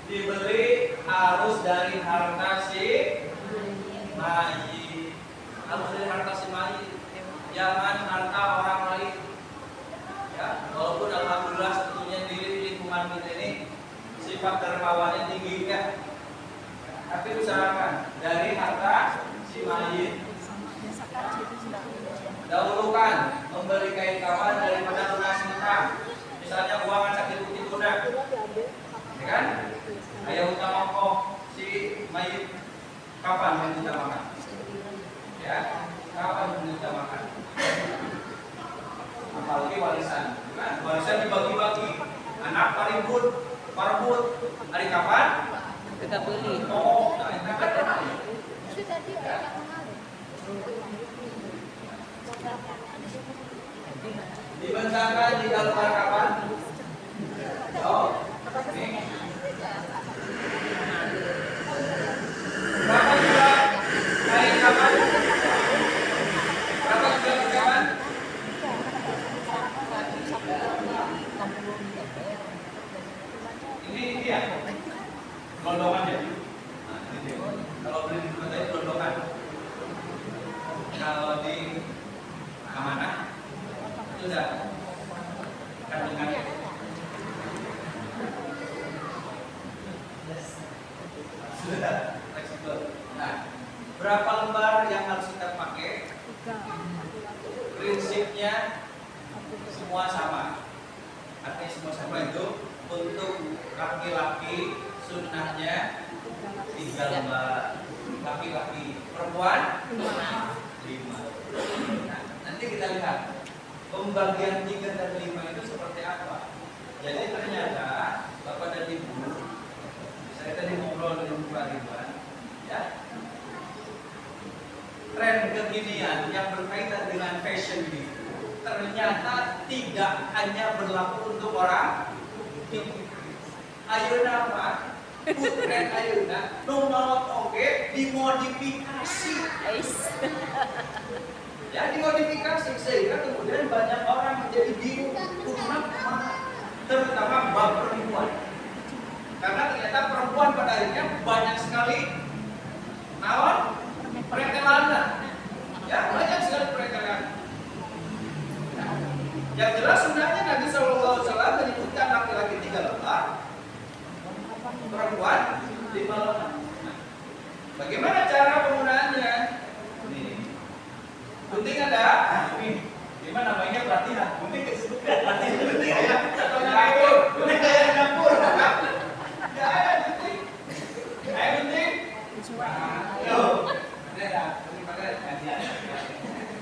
dibeli harus dari harta si mayit. Harus dari harta si mayit, jangan harta orang lain. Ya, walaupun alhamdulillah sebetulnya di lingkungan kita ini sifat dermawannya tinggi ya. Tapi usahakan dari harta si mayit. Dahulukan membeli kain kafan daripada lunasi hutang. Misalnya keuangan sakit putih kuda, ya kan? Ayah utama kok si mayit kapan yang diutamakan? Ya, kapan yang diutamakan? Apalagi warisan, kan? Warisan dibagi-bagi. Anak parimbun, parbut, hari kapan? Kita beli. Oh, nah itu kan. Dibentangkan di dalam kapan? Oh, ini. Berapa juga kain kapan? Berapa juga kapan? Ini dia. Gelondongan ya. Nah, ini dia. Kalau beli di tempat lain gelondongan. Kalau di amanah sudah kandungan. Sudah fleksibel. Nah, berapa lembar yang harus kita pakai? Prinsipnya semua sama. Artinya semua sama itu untuk laki-laki sunnahnya 3 lembar. Laki-laki, perempuan 5. Nah, nanti kita lihat pembagian 3 dan 5 itu seperti apa. Jadi ternyata Bapak dan Ibu, saya tadi ngobrol dengan Pak Ridwan, ya, tren kekinian yang berkaitan dengan fashion ini ternyata tidak hanya berlaku untuk orang ayeuna mah tren ayeuna nu maot oge dimodifikasi. Ya dimodifikasi sehingga kemudian banyak orang menjadi bingung kumaha kemana, terutama bab perempuan. Karena ternyata perempuan pada akhirnya banyak sekali naon pretelan. Ya banyak sekali pretelan. Yang jelas sebenarnya Nabi Shallallahu Alaihi Wasallam menyebutkan laki-laki 3 lembar, perempuan 5 lembar. Nah, bagaimana cara penggunaannya? Ini gunting ada. Ini gimana namanya pelatihan? Gunting disebutkan pelatihan gunting ya. Dapur, gunting kayak dapur. Ya ada gunting. Ayo gunting. Yo, ada.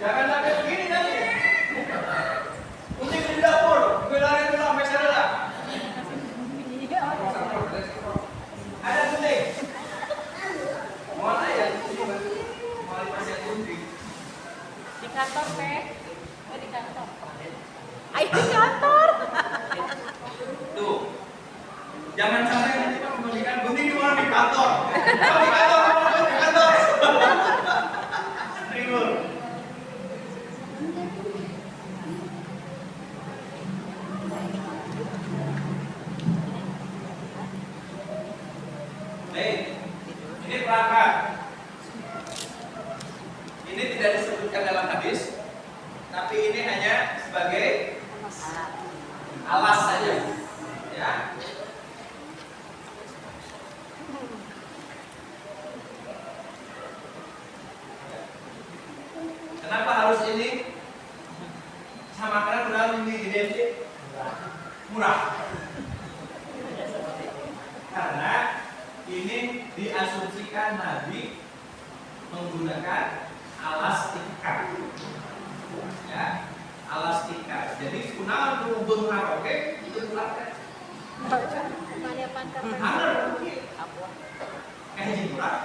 Jangan sampai begini nanti. Gunting di dapur, gue lari dulu sampai sana lah. Ada gunting. Mohon aja mau pasien gunting. Di kantor, Pe. Di kantor. Ayo di kantor. Tuh. Jangan sampai nanti Pak memberikan gunting di mana di kantor. Kalau di kantor, di kantor. Ribut. habis, tapi ini hanya sebagai alas saja, ya. Kenapa harus ini? Sama karena kenal ini identik murah. Karena ini diasumsikan Nabi menggunakan alas ikat, ya, alas ikat. Jadi kunaon berhubung oke itu murah. Hanger, kayak murah.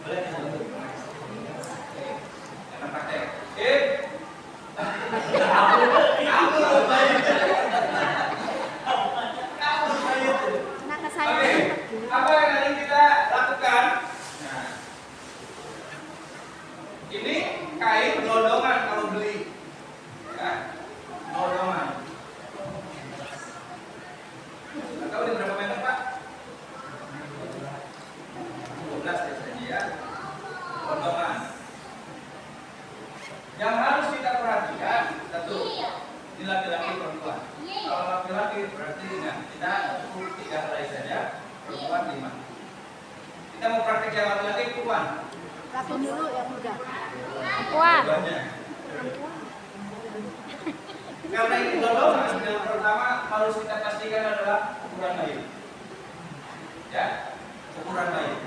Boleh dibantu. Karena pakai. Oke, apa yang akan kita lakukan? Nah, ini kain gelondongan kalau beli, ya, gelondongan. Tahu di berapa meter Pak? 12 biasanya ya, gelondongan. Yang harus kita perhatikan satu, ini laki-laki perempuan. Kalau laki-laki berarti ingat kita 3 helai saja, perempuan 5. Kita mau praktek yang laki-laki perempuan. Rapin dulu yang muda. Perempuan. Karena ini gelondongan, yang pertama harus kita pastikan adalah ukuran mayit. Ya, ukuran mayit.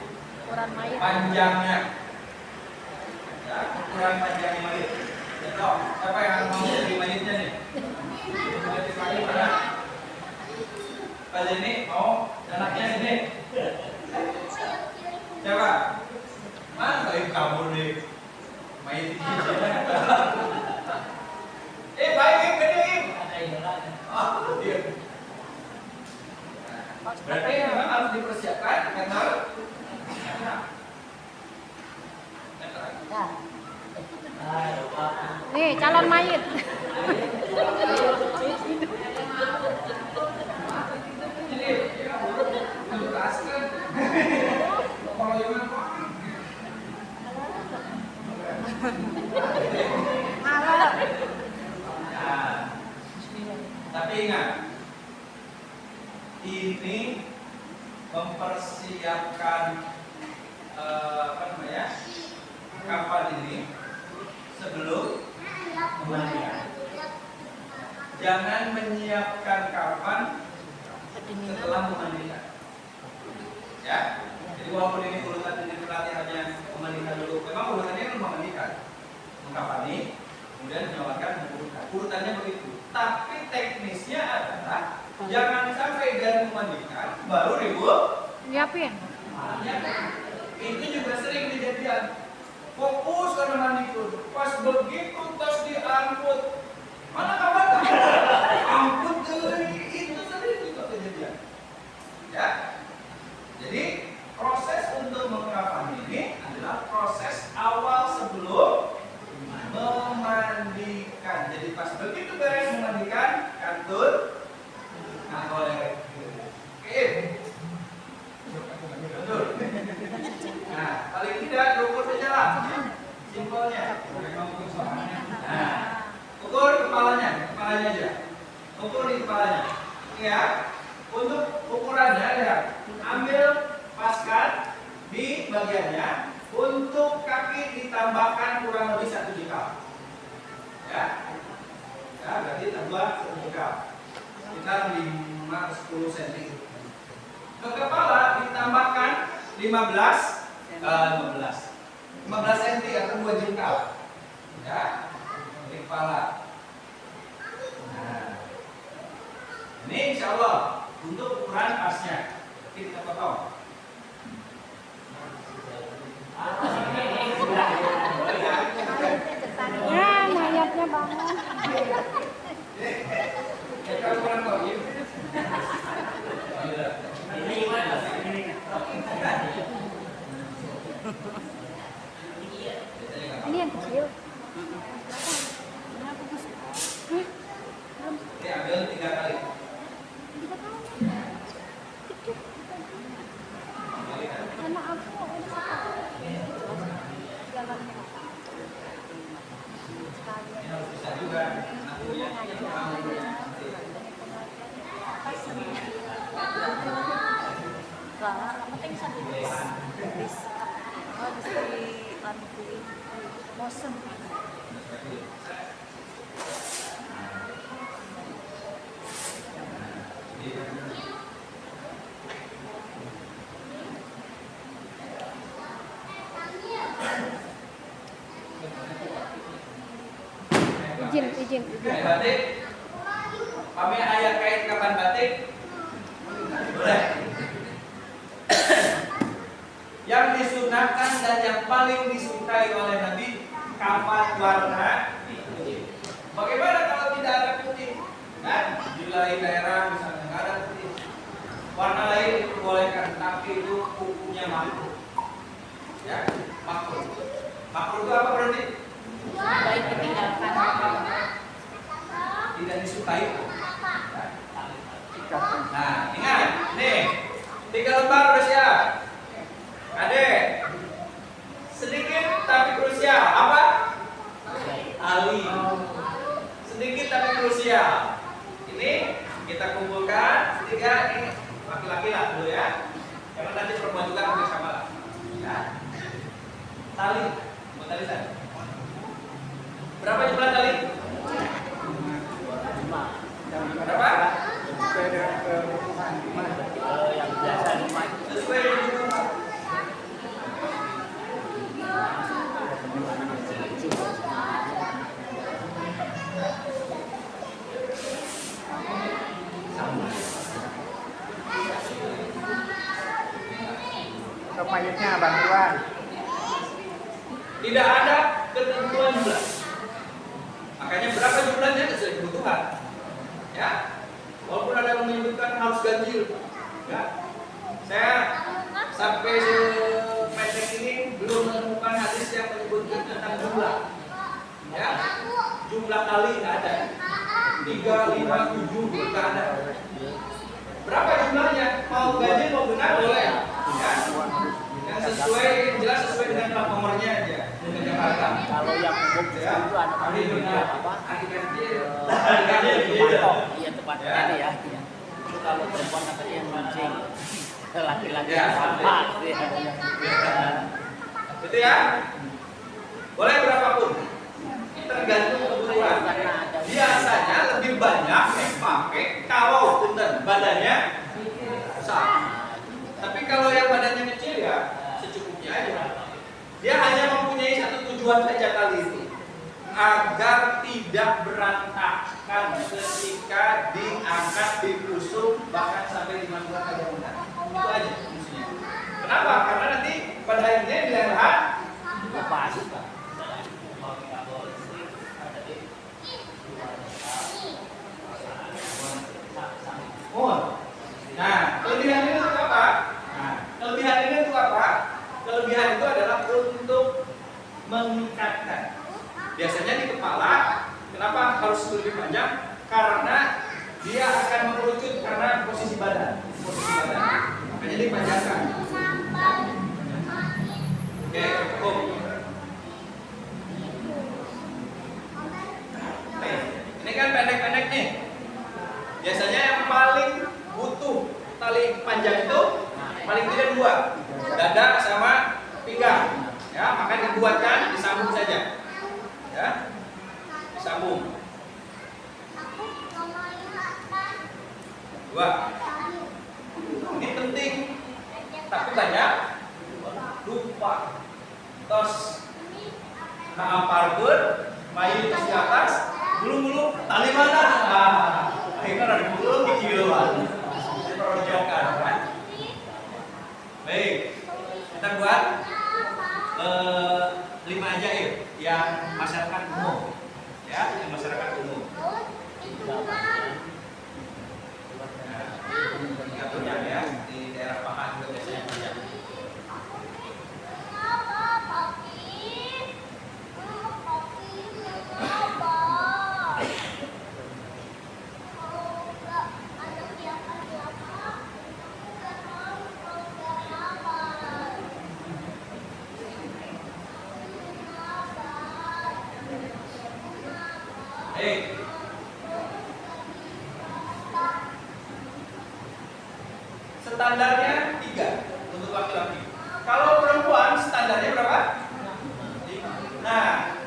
Ukuran mayat. Panjangnya. Ya, ukuran panjang mayit. Ya, siapa yang mau beli mayitnya nih? Mayit mana? Pak Jenny mau anaknya sini. Siapa? Mana baik kamu nih? Mayit ini. Baik, gede. Oh, iya. Berarti memang harus dipersiapkan meter. Nih, calon mayit. Tapi ingat, ini mempersiapkan kafan ini sebelum memandikan. Jangan menyiapkan kafan setelah memandikan. Ya, jadi walaupun ini urutan ini pelatihannya memandikan dulu, memang urutannya kan memandikan, mengkafani, kemudian menyawarkan mengurutan. Urutannya begitu. Tapi teknisnya adalah jangan sampai dari memandikan baru ribut Nyiapin. itu juga sering kejadian. Fokus karena mandikan, pas begitu tas diangkut, mana kawan? Angkut itu sering juga kejadian. Ya, jadi proses untuk mengkafan ini adalah proses awal sebelum memandikan. Jadi pas begitu beres memandikan, kantun, nah boleh. Oke. Betul. Nah, paling tidak ukur berjalan. Simpelnya. Nah, ukur kepalanya aja. Ukur di kepalanya. Ya. Untuk ukurannya lihat. Ambil paskan di bagiannya. Untuk kaki ditambahkan kurang lebih 1 jengkal. Ya. Ya, berarti tambah 1 jengkal. Sekitar 5-10 cm. Ke kepala ditambahkan 15 cm atau 2 jengkal. Ya. Di kepala. Nah. Ini insya Allah untuk ukuran pasnya. Kita potong. Ya, mayatnya bangun. Ini yang kecil. Ini ambil 3 kali. Anak aku bosen. Izin. Batik. Kami ayat kait kapan batik? Boleh. Yang disunahkan dan yang paling disukai oleh Nabi kapan warna putih. Bagaimana kalau tidak ada putih? Kan di lain daerah misalnya nggak ada putih, warna lain diperbolehkan, tapi itu kukunya makruh. Ya, makruh. Makruh itu apa berarti? Baik ditinggalkan. Tidak disukai. Nah, ingat, nih 3 lembar udah siap. Adek, sedikit tapi krusial. Apa? Tali. Sedikit tapi krusial. Ini kita kumpulkan 3 ini laki-laki lah dulu ya. Karena nanti perempuan juga hampir sama lah. Ya. Tali, buat tali saya. Berapa jumlah tali? Berapa? Yang biasa 5. Sesuai dengan jumlah. Kepayutnya bantuan. Tidak ada ketentuan jumlah. Makanya berapa jumlahnya sesuai kebutuhan. Ya, walaupun ada yang menyebutkan harus ganjil. Ya, saya sampai sependek ini belum menemukan hadis yang menyebutkan tentang jumlah. Ya, jumlah kali nggak ada. 3, 5, 7 nggak ada. Berapa jumlahnya? Mau ganjil mau genap boleh. Ya, yang sesuai jelas sesuai dengan plat nomornya aja. Dengan Jakarta. Kalau yang umum Ya, itu anak hari genap, apa? hari ganjil. Iya tepatnya ini ya. Itu kalau perempuan katanya yang mancing. Laki-laki Ya. sama gitu ya. Itu ya. Boleh berapapun. Tergantung kebutuhan. Biasanya lebih banyak yang pakai kalau punten badannya besar. Tapi kalau yang badannya kecil ya secukupnya aja. Dia hanya mempunyai satu tujuan saja kali ini, agar tidak berantakan ketika diangkat, diusung, bahkan sampai dimasukkan ke bangunan. Itu aja fungsinya. Kenapa? Karena nanti pada akhirnya di leher Lepas. Nah, kelebihan ini untuk apa? Nah, kelebihan ini untuk apa? Kelebihan itu adalah untuk mengikatkan. Biasanya di kepala, kenapa harus lebih panjang? Karena dia akan mengerucut karena posisi badan. Makanya dipanjangkan. Oke, cukup. Nih, ini kan pendek-pendek nih. Biasanya yang paling butuh tali panjang itu paling tidak 2, dada sama pinggang. Ya, maka dibuatkan disambung saja. Ya, disambung. 2. Ini penting, tapi banyak lupa. Tos, nah amparkeun, main tos di atas, belum tali mana? Akhirnya ada belum dikiluan. Diperjokan kan? Baik, kita buat 5 ajaib yang masyarakat umum, ya, yang masyarakat umum. Kita punya ya di daerah Pakan juga biasanya punya. Standarnya 3 untuk laki-laki. Kalau perempuan standarnya berapa? 5. Nah,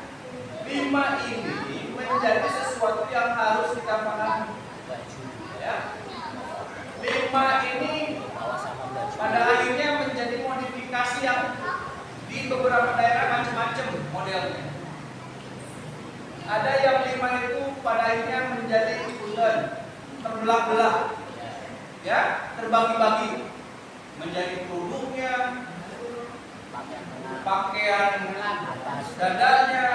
Di beberapa daerah macam-macam modelnya. Ada yang 5 itu pada akhirnya menjadi terbelah-belah, ya, terbagi-bagi menjadi produknya, pakaian dadanya,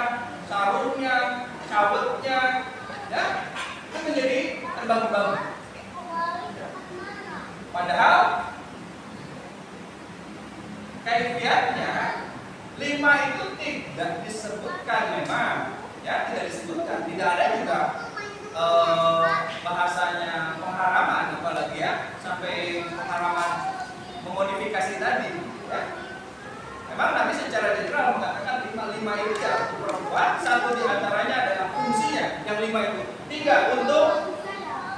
sarungnya, cabutnya, ya, itu menjadi terbagi-bagi. Padahal kaifiatnya 5 itu tidak disebutkan memang, ya, tidak disebutkan, tidak ada juga bahasanya pengharaman, apalagi ya sampai pengharaman memodifikasi tadi, ya. Memang Nabi secara general mengatakan 5 itu ya perempuan, 1 diantaranya adalah fungsinya, yang 5 itu 3 untuk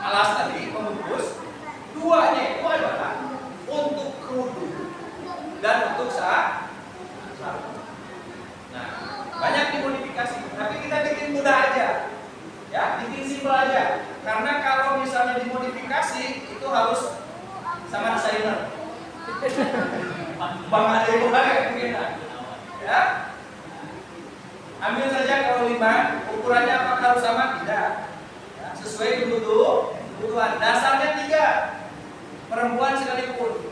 alas tadi, membungkus, 2-nya itu adalah untuk kerudung dan untuk sarung. Nah, banyak dimodifikasi, tapi kita bikin mudah aja, ya, bikin simpel aja. Karena kalau misalnya dimodifikasi itu harus sama desainer. Bang ada yang mungkin, ya. Ambil saja kalau 5, ukurannya apakah harus sama? Tidak. Ya, sesuai kebutuhan. Dasarnya 3, perempuan sekalipun.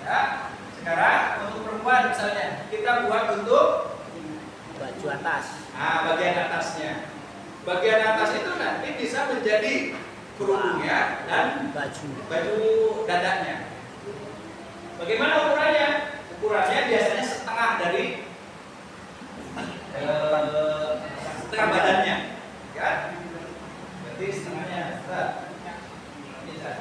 Ya. Sekarang untuk perempuan misalnya kita buat untuk baju atas. Bagian atasnya. Bagian atas itu nanti bisa menjadi kerudungnya dan baju dadanya. Bagaimana ukurannya? Ukurannya biasanya setengah dari setengah badannya, kan? Berarti setengahnya. Bisa.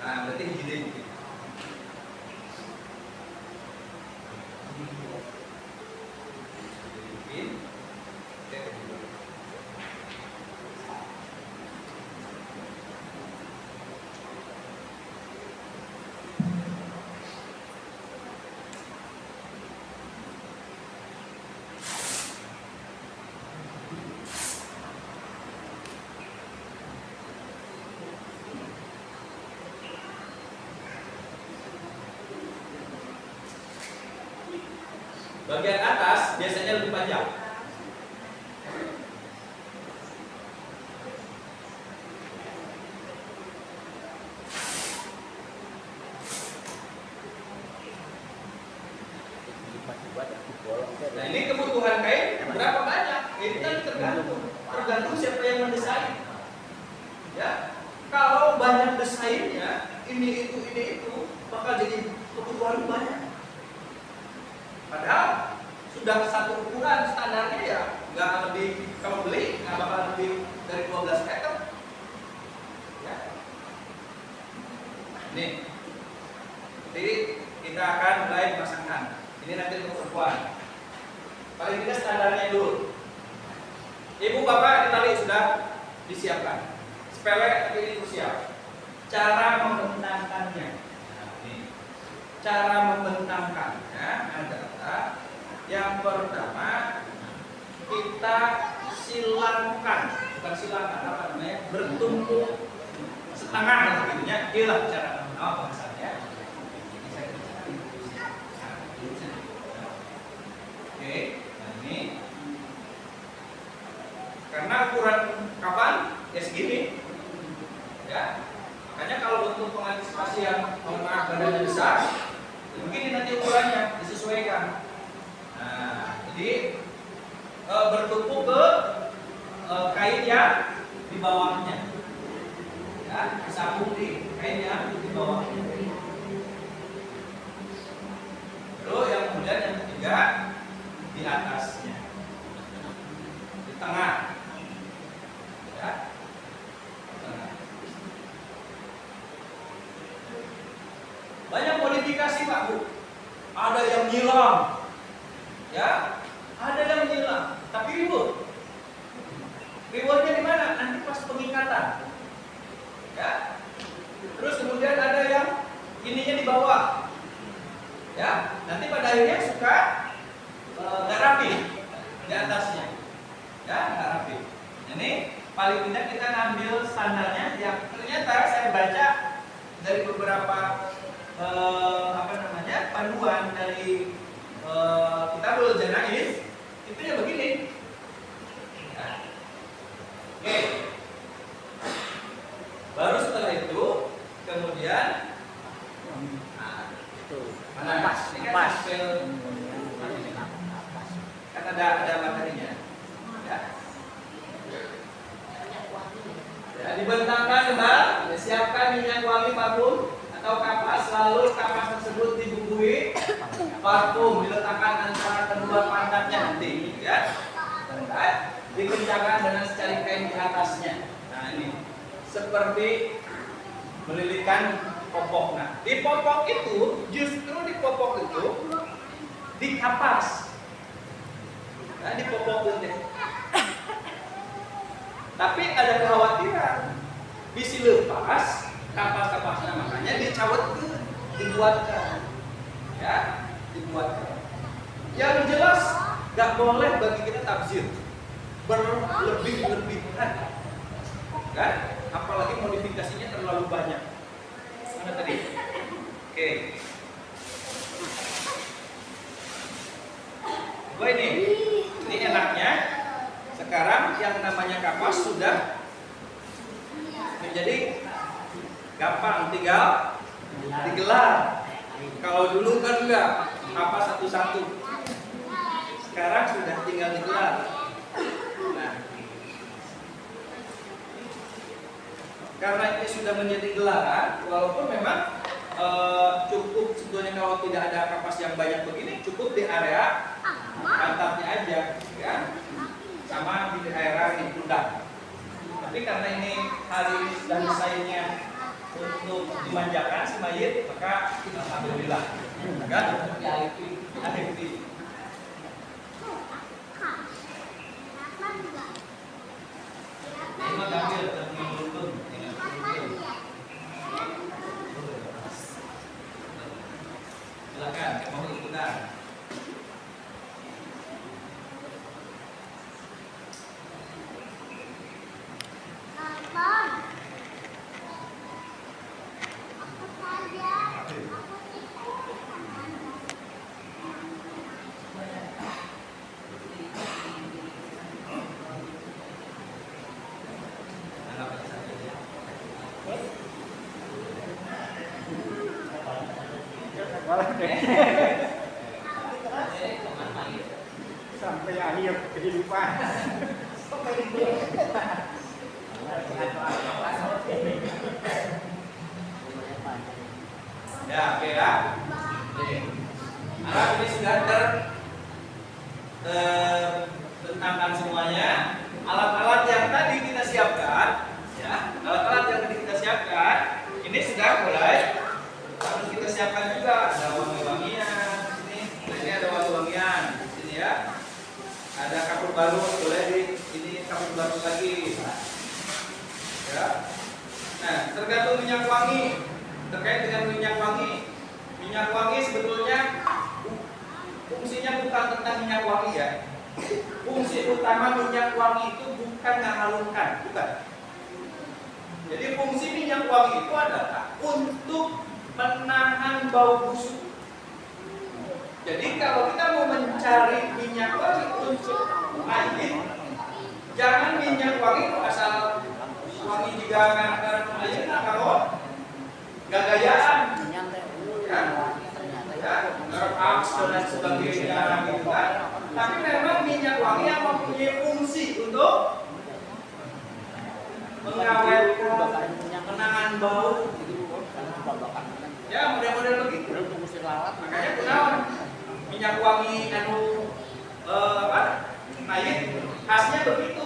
Nah, berarti gini. Bagian atas biasanya lebih panjang. Nah, ini kebutuhan kain berapa banyak? Ini kan tergantung siapa yang mendesain. Ya, kalau banyak desainnya, ini itu, bakal jadi kebutuhan banyak. Padahal sudah satu ukuran standarnya ya, nggak lebih, kalau beli nggak bakal lebih dari 12 meter. Ya. Nih, jadi kita akan mulai memasangkan. Ini nanti untuk perempuan. Paling tidak standarnya dulu. Ibu bapak di tali sudah disiapkan. Sepele tapi ini krusial. Cara membentangkannya. Nah, ini. Cara membentangkannya adalah yang pertama kita silangkan, bukan silangkan, apa namanya, bertumpuk setengah begitunya. Inilah cara bahasanya. Oke, nah ini karena ukuran kapan ya segini, ya. Makanya kalau bentuk pengantisipasi yang badannya besar, begini nanti ukurannya disesuaikan. Nah, jadi bertumpuk ke kain yang di bawahnya, ya, disambung di kain yang di bawahnya. Lalu yang kemudian yang ketiga di atasnya, di tengah, ya, tengah. Banyak modifikasi Pak Bu, ada yang nyilang, ya, ada yang nyilang, tapi ribut. Ributnya di mana? Nanti pas pengikatan, ya. Terus kemudian ada yang ininya di bawah, ya. Nanti pada akhirnya suka nggak rapi di atasnya, ya, nggak rapi. Ini paling tidak kita ngambil standarnya yang ternyata saya baca dari beberapa dari Kitabul Janaiz itu ya begini. Ya. Oke. Baru setelah itu kemudian Itu. mana Pas, ini kan pas. sampel kan ada materinya. Ya. Ya, dibentangkan Mbak, siapkan minyak wangi parfum atau kapas, lalu kapas tersebut dibumbui parfum diletakkan antara kedua pantatnya nanti, ya. Dan dikencangkan dengan secari kain di atasnya. Nah ini seperti melilitkan popok. Nah di popok itu justru di popok itu dikapas. Nah di popok itu. Tapi ada kekhawatiran bisi lepas kapas-kapasnya, makanya dicawetkeun, dibuatkan, ya, dibuatkan. Yang jelas nggak boleh bagi kita tafsir berlebih-lebihan, kan? Apalagi modifikasinya terlalu banyak. Mana tadi? Oke. Gue ini enaknya. Sekarang yang namanya kapas sudah menjadi gampang, tinggal digelar. Kalau dulu kan enggak, kapas satu-satu. Sekarang sudah tinggal digelar. Nah, karena ini sudah menjadi gelaran, walaupun memang cukup sebetulnya kalau tidak ada kapas yang banyak begini, cukup di area pantatnya aja, ya. Sama di daerah di pundak. Tapi karena ini hari ini sudah desainnya untuk dimanjakan si mayit, maka alhamdulillah, kan? Hati-hati. Ini ambil dan menurun, silakan, mau ikutan. Sampai akhir kehidupan. Ya, oke ya. Alat ini sudah terbentangkan semuanya. Alat-alat yang tadi kita siapkan, ya, alat-alat yang tadi kita siapkan, ini sudah mulai harus kita siapkan juga. Ada wangi-wangian di sini. Nah, ini ada wangi-wangian di sini ya. Ada kapur baru, boleh di ini kapur baru lagi. Ya. Nah, tergantung minyak wangi. Terkait dengan minyak wangi sebetulnya fungsinya bukan tentang minyak wangi ya. Fungsi utama minyak wangi itu bukan menghalumkan, bukan. Jadi fungsi minyak wangi itu adalah untuk menahan bau busuk. Jadi kalau kita mau mencari minyak wangi untuk mayit, jangan minyak wangi asal wangi juga karena mayit, kalau gagayaan, ya, aks dan sebagainya, gitu kan. Tapi memang minyak wangi yang mempunyai fungsi untuk mengawetkan, menahan bau, ya model-model begitu. Makanya kunaon minyak wangi mayit khasnya begitu.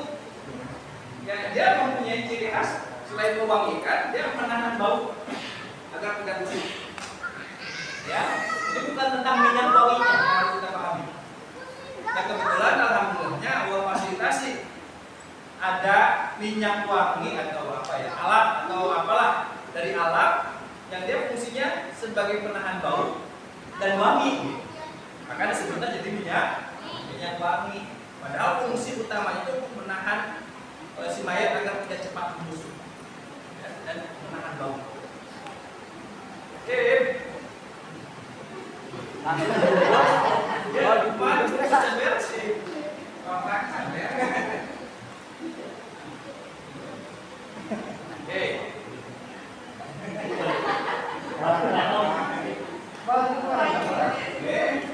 Ya, dia mempunyai ciri khas selain mewangikan, dia menahan bau agar tidak busuk. Ya, ini bukan tentang minyak wanginya yang harus kita pahami. Nah, kebetulan alhamdulillahnya Allah fasilitasi ada minyak wangi atau apa ya, alat atau apalah dari alat yang dia fungsinya sebagai penahan bau dan wangi. Maka disebutnya jadi minyak wangi. Padahal fungsi utama itu menahan si mayat agar tidak cepat membusuk, ya, dan menahan bau. Oke.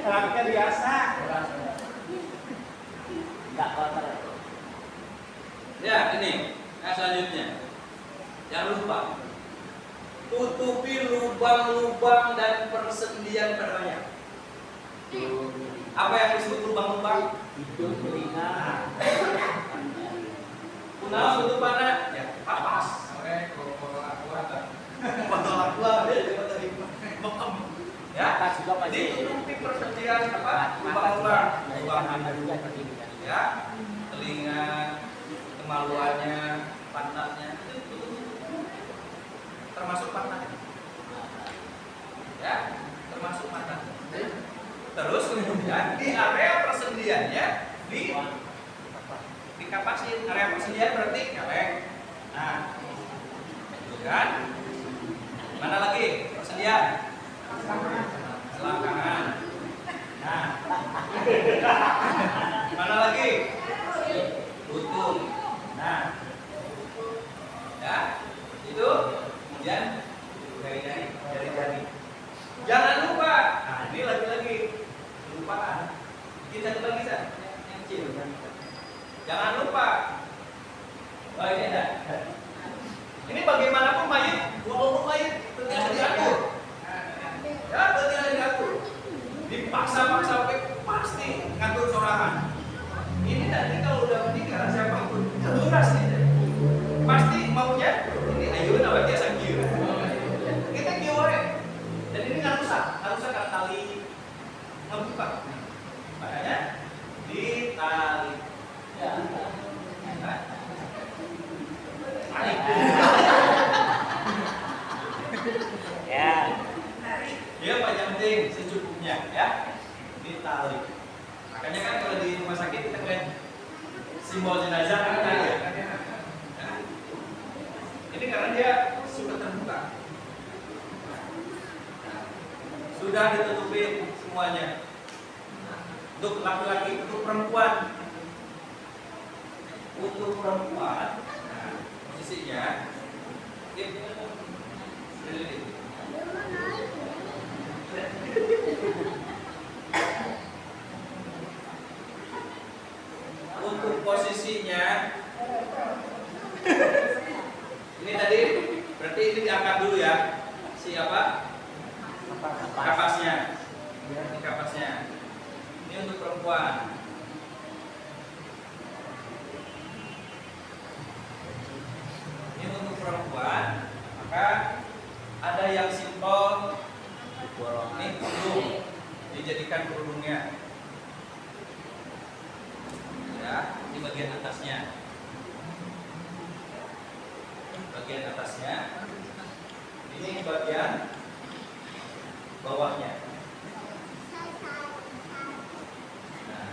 Rambutnya biasa. Enggak kotor. Ya, ini. Nah, selanjutnya. Jangan lupa tutupi lubang-lubang dan persendian padanya. Apa yang disebut lubang-lubang? Hidung, telinga. Kunaon tutupanna? Ya, kapas. Ya, Atas juga pasti. ditutupi persendian apa? Lubang-lubang. Mata juga telinga. Ya, telinga, kemaluannya, pantatnya, itu tutup. Termasuk pantat. Ya, termasuk mata. Terus kemudian di area persendiannya dikapasin. Area persendian berarti kaleng. Nah, itu kan. Mana lagi persendian? Selangkangan. Nah, mana lagi? Lutut. Nah, ya, itu kemudian jari-jari. Jangan lupa. Nah, ini lagi-lagi kelupaan. Kita satu lagi San, yang kecil. Jangan lupa. Oh ini ada. Ini bagaimanapun mayit, walaupun mayit tidak diatur. Ya, tidak diatur. Dipaksa-paksa pasti ngatur sorangan. Ini nanti kalau udah meninggal siapapun terluras nih. Pasti maunya ini ayo nama biasa kieu. Kita kieu wae. Dan ini nggak rusak karena tali ngebuka. Makanya ditali. Ya. Nah. Tarik. Ya. Dia panjang penting secukupnya ya. Ditali. Makanya kan kalau di rumah sakit kita ngeliat simbol jenazah kan ada ya. Nah, ini karena dia sudah terbuka. Sudah ditutupin semuanya. Untuk laki-laki, untuk perempuan. Untuk perempuan, nah, posisinya ini. Untuk posisinya ini tadi berarti ini diangkat dulu ya. Siapa? Kapasnya. Ini kapasnya. Ini untuk perempuan. Ini untuk perempuan. Maka ada yang simpel. Ini kerudung. Dijadikan kerudungnya. Ya, di bagian atasnya. Bagian atasnya. Ini bagian bawahnya. Nah,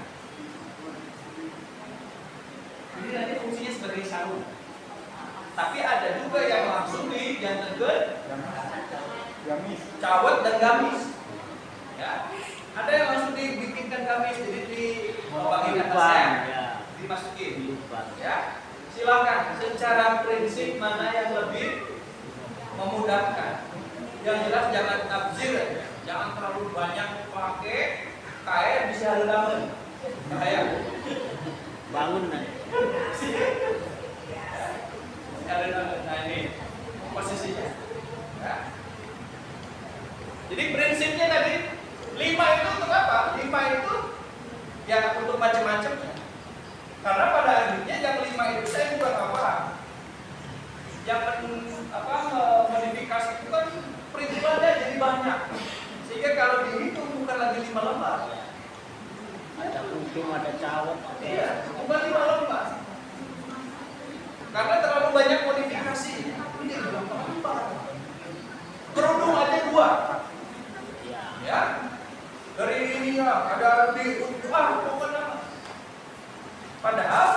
ini nanti fungsinya sebagai sarung. Tapi ada juga yang langsung dijantankan Gamis. cawet dan gamis. Ya, ada yang langsung dibikinkan gamis, jadi di bagian atasnya dimasukin. Ya, silakan. Secara prinsip mana yang lebih memudahkan? Yang jelas jangan tabzir, jangan terlalu banyak pakai kain bisa halangan. Bahaya. Bangun nanti. Nah ini posisinya. Ya. Jadi prinsipnya tadi 5 itu untuk apa? 5 itu ya untuk macam-macam. Karena pada akhirnya yang 5 itu saya juga nggak paham. Yang modifikasi itu kan perintilannya jadi banyak. Sehingga kalau dihitung bukan lagi 5 lembar. Ada kunjung, ada cawet. Iya, bukan 5 lembar. Karena terlalu banyak modifikasi. Ini berapa lembar? Kerudung aja 2. Ya. Dari ini ya, ada di pokoknya. Padahal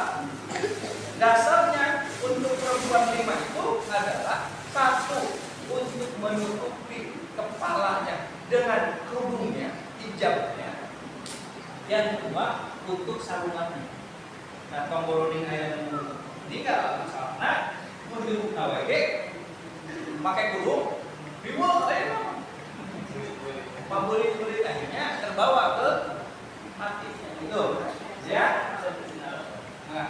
dasarnya untuk perempuan 5 itu adalah 1 untuk menutupi kepalanya dengan kerudungnya, hijabnya. Yang kedua untuk sarungannya. Nah, pemboroning ayam ini kalau misalnya kudu KWG pakai kerudung, dibawa aja. Pembulit-bulit akhirnya terbawa ke mati. Itu, ya. Nah.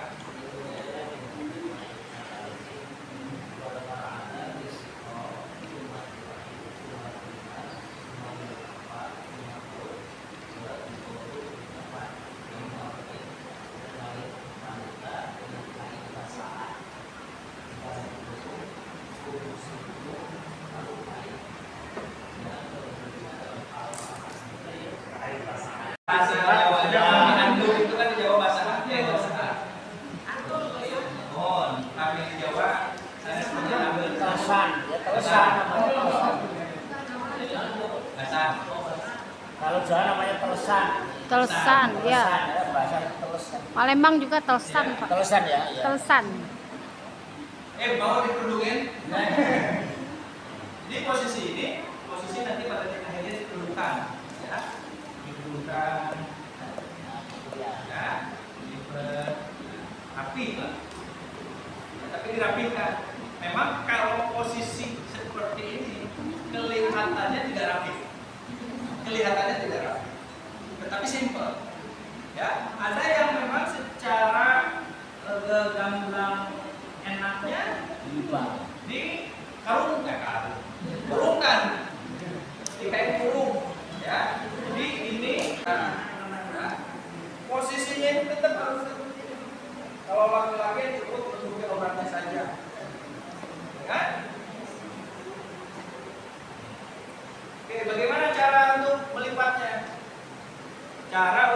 Bahasa Jawa anduk itu kan di Jawa bahasa mohon kami di Jawa saya sebenarnya ambil Telesan, ya telesan namanya telesan. bahasa Kalau Jawa namanya telesan. Telesan, ya. Bahasa telesan. Palembang juga telesan, Pak. Telesan ya, ya. Telesan. mau dikerudungin jadi posisi nanti pada titik akhirnya dikerudungkan ya dikerudungkan ya rapi lah ya, tapi dirapihkan memang kalau posisi seperti ini kelihatannya tidak rapi tetapi simple ya ada yang memang secara gamblang enaknya di kurungkan di kain kurung ya jadi ini posisinya itu tetap harus seperti ini kalau laki-laki cukup menutupi auratnya saja ya oke bagaimana cara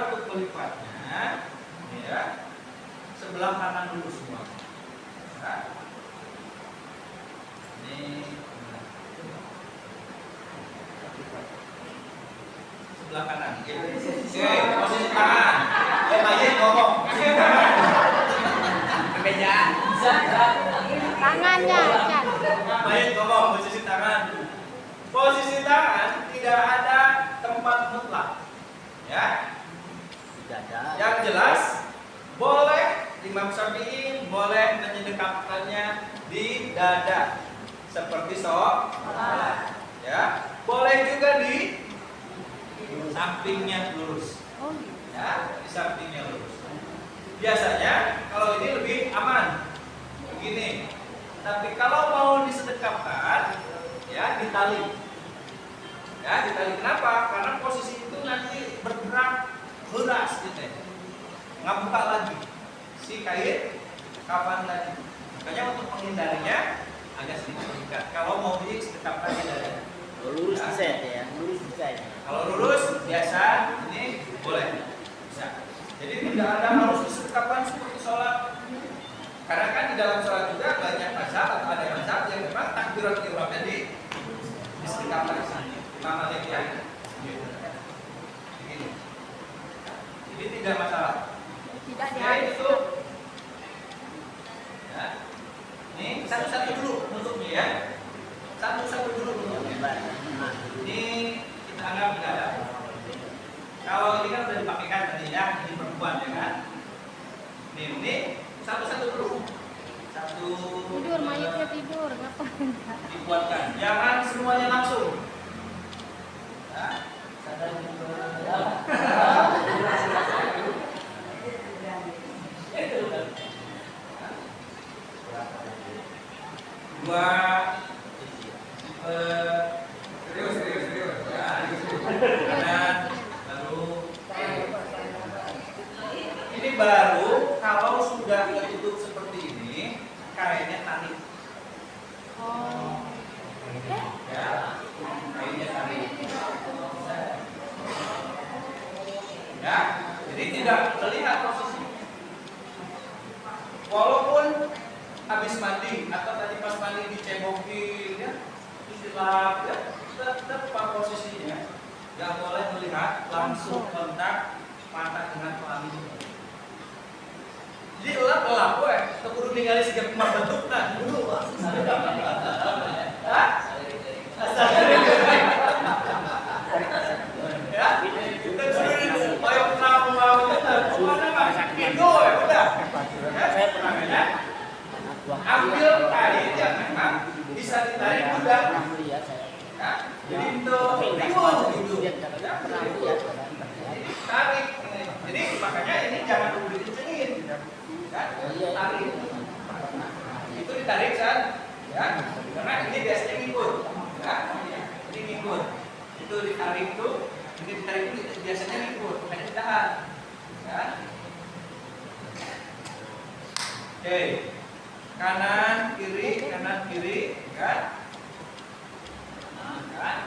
untuk melipatnya ya sebelah kanan dulu semua ya. Ini sebelah kanan. Oke, posisi tangan. Baik ngomong. Posisi tangan. Kebejaan. Tangannya, Chan. Baik ngomong posisi tangan. Posisi tangan tidak ada tempat mutlak. Ya. Tidak ada. Yang jelas boleh Imam Syafi'i boleh menyedekapkannya di dada seperti sholat ya boleh juga di sampingnya lurus ya di sampingnya lurus biasanya kalau ini lebih aman begini tapi kalau mau disedekapkan ya ditali kenapa karena posisi itu nanti bergerak beras gitu nggak buka lagi si kain kapan lagi makanya untuk menghindarinya agak sedikit mengikat kalau mau disedekapkan di dada Lurus bisa ya, lurus bisa ya. kalau lurus biasa ini boleh bisa jadi tidak ada harus disedekapkan seperti sholat karena kan di dalam sholat juga banyak mazhab atau ada mazhab yang memang takbirat ihramnya disedekapkan di sini Imam Malik ya begini jadi tidak masalah Tidak ya dihabis. itu ya. Ini satu-satu dulu bentuknya ya satu-satu dulu bentuknya ini kita anggap tidak ada kalau ini kan sudah dipakaikan tadi ya ini perempuan ya kan ini satu-satu dulu satu Tidur, mayatnya tidur. Ngapain? dibuatkan jangan semuanya langsung ya. Dua serius ya dan baru ini baru kalau sudah tertutup seperti ini kainnya tarik ya kainnya tarik ya jadi tidak terlihat posisi walaupun habis mandi atau tadi pas mandi dicebokin ya istilah ya tetap posisinya nggak boleh melihat langsung kontak mata dengan kelamin jadi elap gue keburu ninggalin sikap kemar bentuk nah dulu ya kita suruh itu ayo kenapa mau kemana mah itu ya udah Saya pernah ya ambil kain yang memang bisa ditarik mudah melihat saya. ya jadi untuk ribu gitu Jadi ditarik dulu, biasanya ngikut, hanya ditahan. Ya. Oke, kanan kiri, kan? Nah, kan?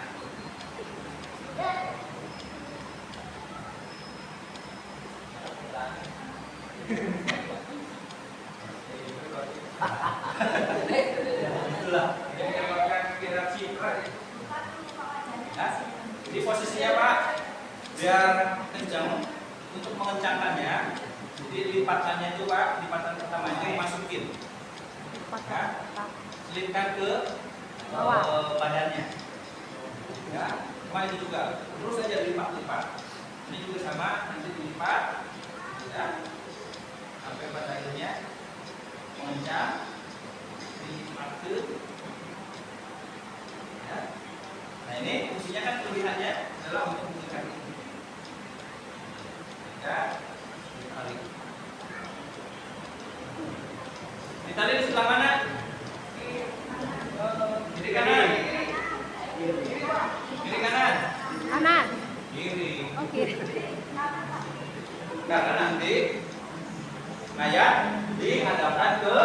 Itulah yang menyebabkan pikiran cipra. Ya. Jadi posisinya Pak, biar kencang untuk mengencangkannya. Jadi lipatannya itu Pak, lipatan pertama itu masukin. Ya. Selipkan ke badannya. Ya, sama itu juga. Terus saja dilipat-lipat. Ini juga sama, nanti dilipat. Ya. Sampai pada akhirnya mengencang, dimakan. Ya. Nah ini fungsinya kan kelebihannya adalah untuk mengikat ini. Ya, ditarik. Ditarik di sebelah mana? Kiri kanan. Kiri kanan. Kanan. Kiri. Oh, kiri. Karena nanti mayat dihadapkan ke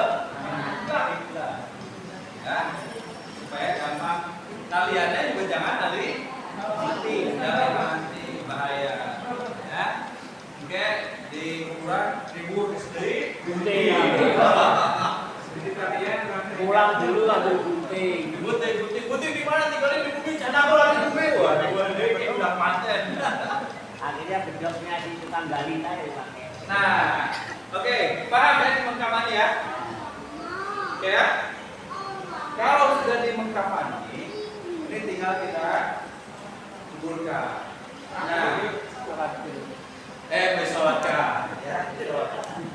kiblat. Ya, supaya gampang. Taliannya juga jangan tali mati, jangan mati bahaya. Ya, oke, dikurang ribut sendiri. Gunting. Sedikit perhatian, Pulang dulu ambil gunting. gunting di mana? Tinggalin di bumi, jangan aku lagi di bumi. Wah, kayak udah paten. Akhirnya bedoknya di tukang gali tadi pakai. Nah, oke, paham ya dimengkamani ya? Oke ya? Kalau sudah dimengkamani, ini tinggal kita kuburkan. Nah, disolatkan. Ya,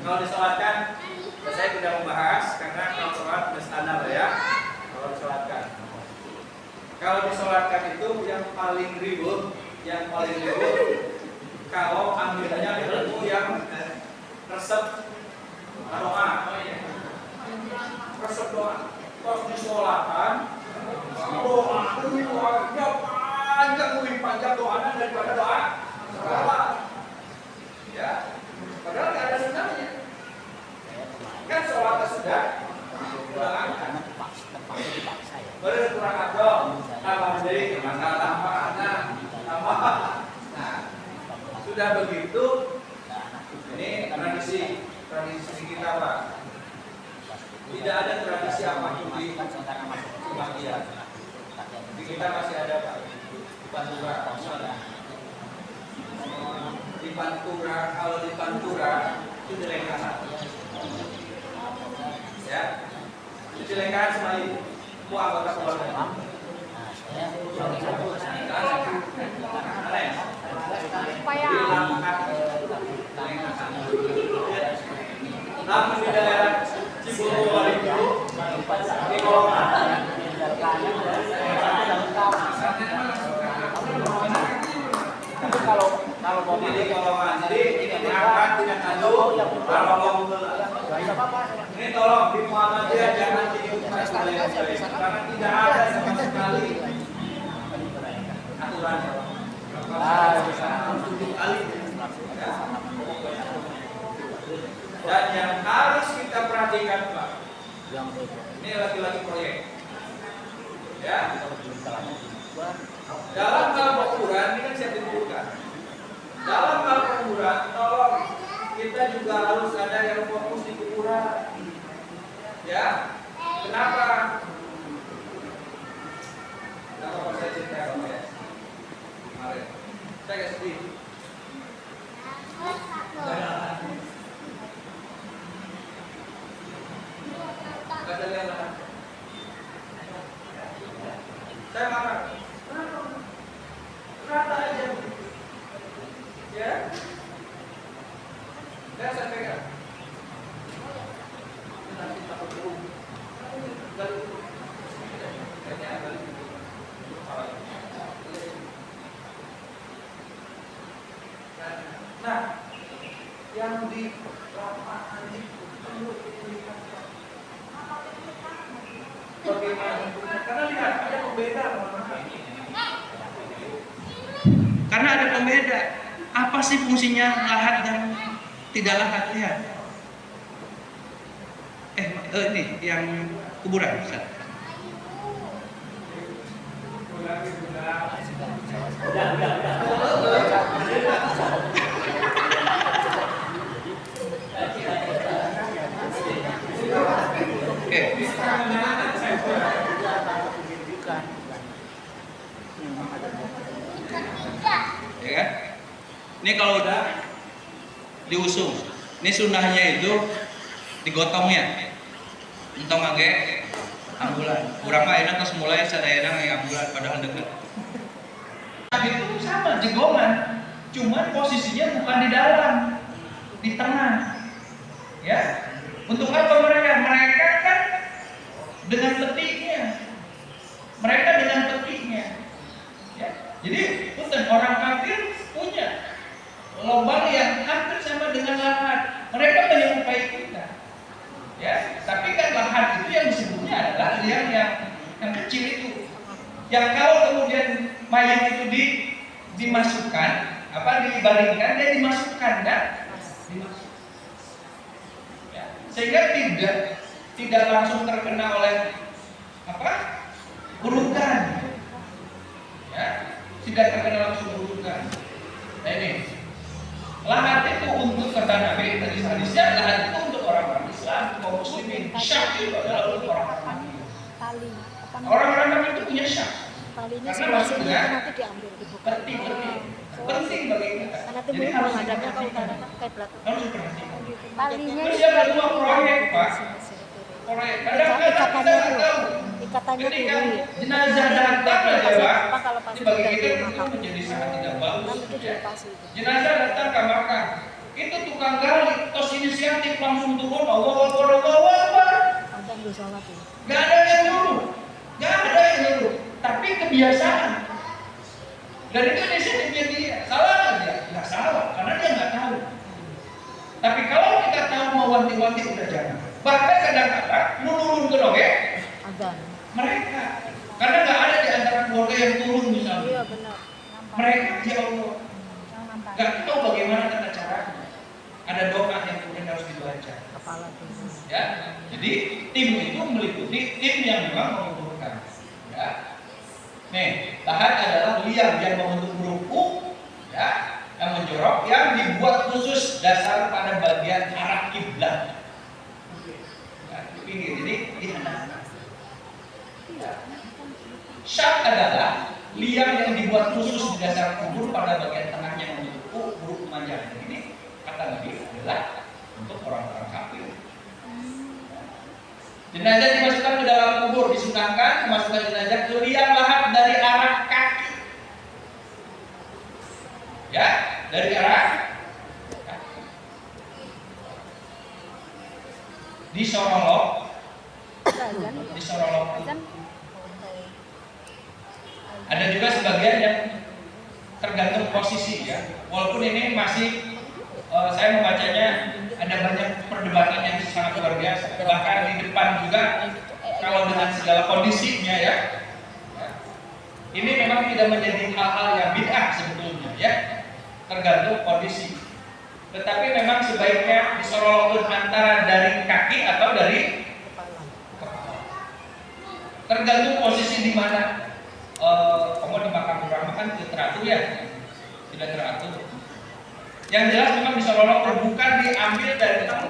kalau disolatkan, saya tidak membahas karena kalau sholat sudah standar ya. Kalau disolatkan, itu yang paling ribut, kalau ambilnya ilmu yang resep doa, terus disolatkan, doanya panjang, lebih panjang doanya daripada doa sholat. Ya, padahal nggak ada sunahnya. Kan sholatnya sudah Karena terpaksa ya. baru kurang adol, tambah jadi tambah. Nah, sudah begitu, ini tradisi kita Pak. Tidak ada tradisi apapun di Muhammadiyah. Di kita masih ada Pak. Di Pantura, kalau di Pantura itu di lengkaran. Ya, itu di lengkaran semua itu anggota keluarga. Supaya namun di daerah Cibubur itu di golongan Kalau mau di golongan, jadi ini diangkat tidak tajuk kalau mau ini tolong di Muhammadiyah jangan diumumkan karena tidak ada sama sekali aturannya. Dan yang harus kita perhatikan Pak, ini lagi-lagi proyek. Ya, dalam hal penguburan ini kan siap dikuburkan. Dalam hal penguburan, tolong kita juga harus ada yang fokus di kuburan. Ya, kenapa? Kenapa saya cerita ya? Kemarin, saya nggak sedih. Gak ada yang lain. Saya marah. Rata aja. Ya. Dan saya pegang. Nanti takut berubah. Nah, yang di lapangan itu perlu dilihat bagaimana bentuknya. Karena lihat ada pembeda. Karena ada Apa sih fungsinya lahat dan tidak lahat? Lihat. Ini yang kuburan, Ustaz. Oke. Ya kan? Ini kalau udah diusung, ini sunnahnya itu digotongnya. Entong age ambulan. Kurang mah enak terus mulai sadayana yang ambulan padahal deket. Itu sama jegongan, cuman posisinya bukan di dalam, di tengah. Ya. Untuk apa mereka? Mereka kan dengan petiknya. Mereka dengan petiknya. Ya. Jadi, orang kafir punya lubang yang hampir sama dengan lahat. Mereka menyerupai kita. Ya, tapi kan lahat itu yang disebutnya adalah liang yang kecil itu. Yang kalau kemudian mayat itu dimasukkan, dibaringkan, dia dimasukkan kan? Dimasukkan. Ya, sehingga tidak langsung terkena oleh urutan. Ya, tidak terkena langsung urutan. Nah ini, lahat itu untuk kata Nabi tadi hadisnya, lahat itu untuk orang-orang Islam, kaum muslimin. Syak itu adalah untuk orang-orang Tali. orang-orang kafir itu punya syak. Talinya Karena masuk sini dengan nanti diambil dibuka. penting bagi kita. Karena itu Jadi belum harus menghadapnya ke diperhatikan. utara kayak belakang. Harus diperhatikan. Talinya Terus yang kedua proyek, Pak. Proyek. Kadang-kadang kita nggak tahu. Ikatannya Ketika dulu. jenazah datang aja, Pak. Apa kalau pas Ini bagi udah kita itu dimakan? menjadi sangat tidak bagus. Kan itu Ya. dilepasin. Jenazah datang ke makam. Itu tukang gali, tos inisiatif langsung turun. Allahu Akbar, Allahu Akbar. Ada yang sholat ya. Gak ada yang nyuruh. Gak ada yang nyuruh. Tapi kebiasaan. Dan itu inisiatifnya dia. Salah nggak dia? Nggak salah, karena dia nggak tahu. Tapi kalau kita tahu mau wanti-wanti udah jangan. Bahkan kadang-kadang nurun ke doge Agan. mereka. Karena nggak ada di antara keluarga yang turun misalnya. Iya benar. Mereka ya Allah nggak tahu bagaimana tata caranya. Ada doa yang kemudian harus dibaca. Kepala tuh. Ya, jadi tim itu meliputi tim yang memang mengumpulkan. Ya. Nih, lahat adalah liang yang membentuk huruf ya, yang menjorok, yang dibuat khusus dasar pada bagian arah kiblat. Ya, di pinggir, jadi di tengah. Ya. Syak adalah liang yang dibuat khusus di dasar kubur pada bagian tengahnya membentuk huruf panjang. Jadi ini kata Nabi adalah untuk orang-orang kafir. Jenazah dimasukkan ke dalam kubur, disunahkan memasukkan jenazah ke liang lahat dari arah kaki. Ya, dari arah kaki. Disorolok. Disorolok. Ada juga sebagian yang tergantung posisi ya. Walaupun ini masih saya membacanya ada banyak perdebatan yang sangat luar biasa. Bahkan di depan juga kalau dengan segala kondisinya ya. Ini memang tidak menjadi hal-hal yang bid'ah sebetulnya ya. Tergantung kondisi. Tetapi memang sebaiknya disorolkan antara dari kaki atau dari kepala. Tergantung posisi di mana. Kamu di makam orang kan tidak teratur ya. Tidak teratur. Yang jelas memang disorolok bukan diambil dari tengah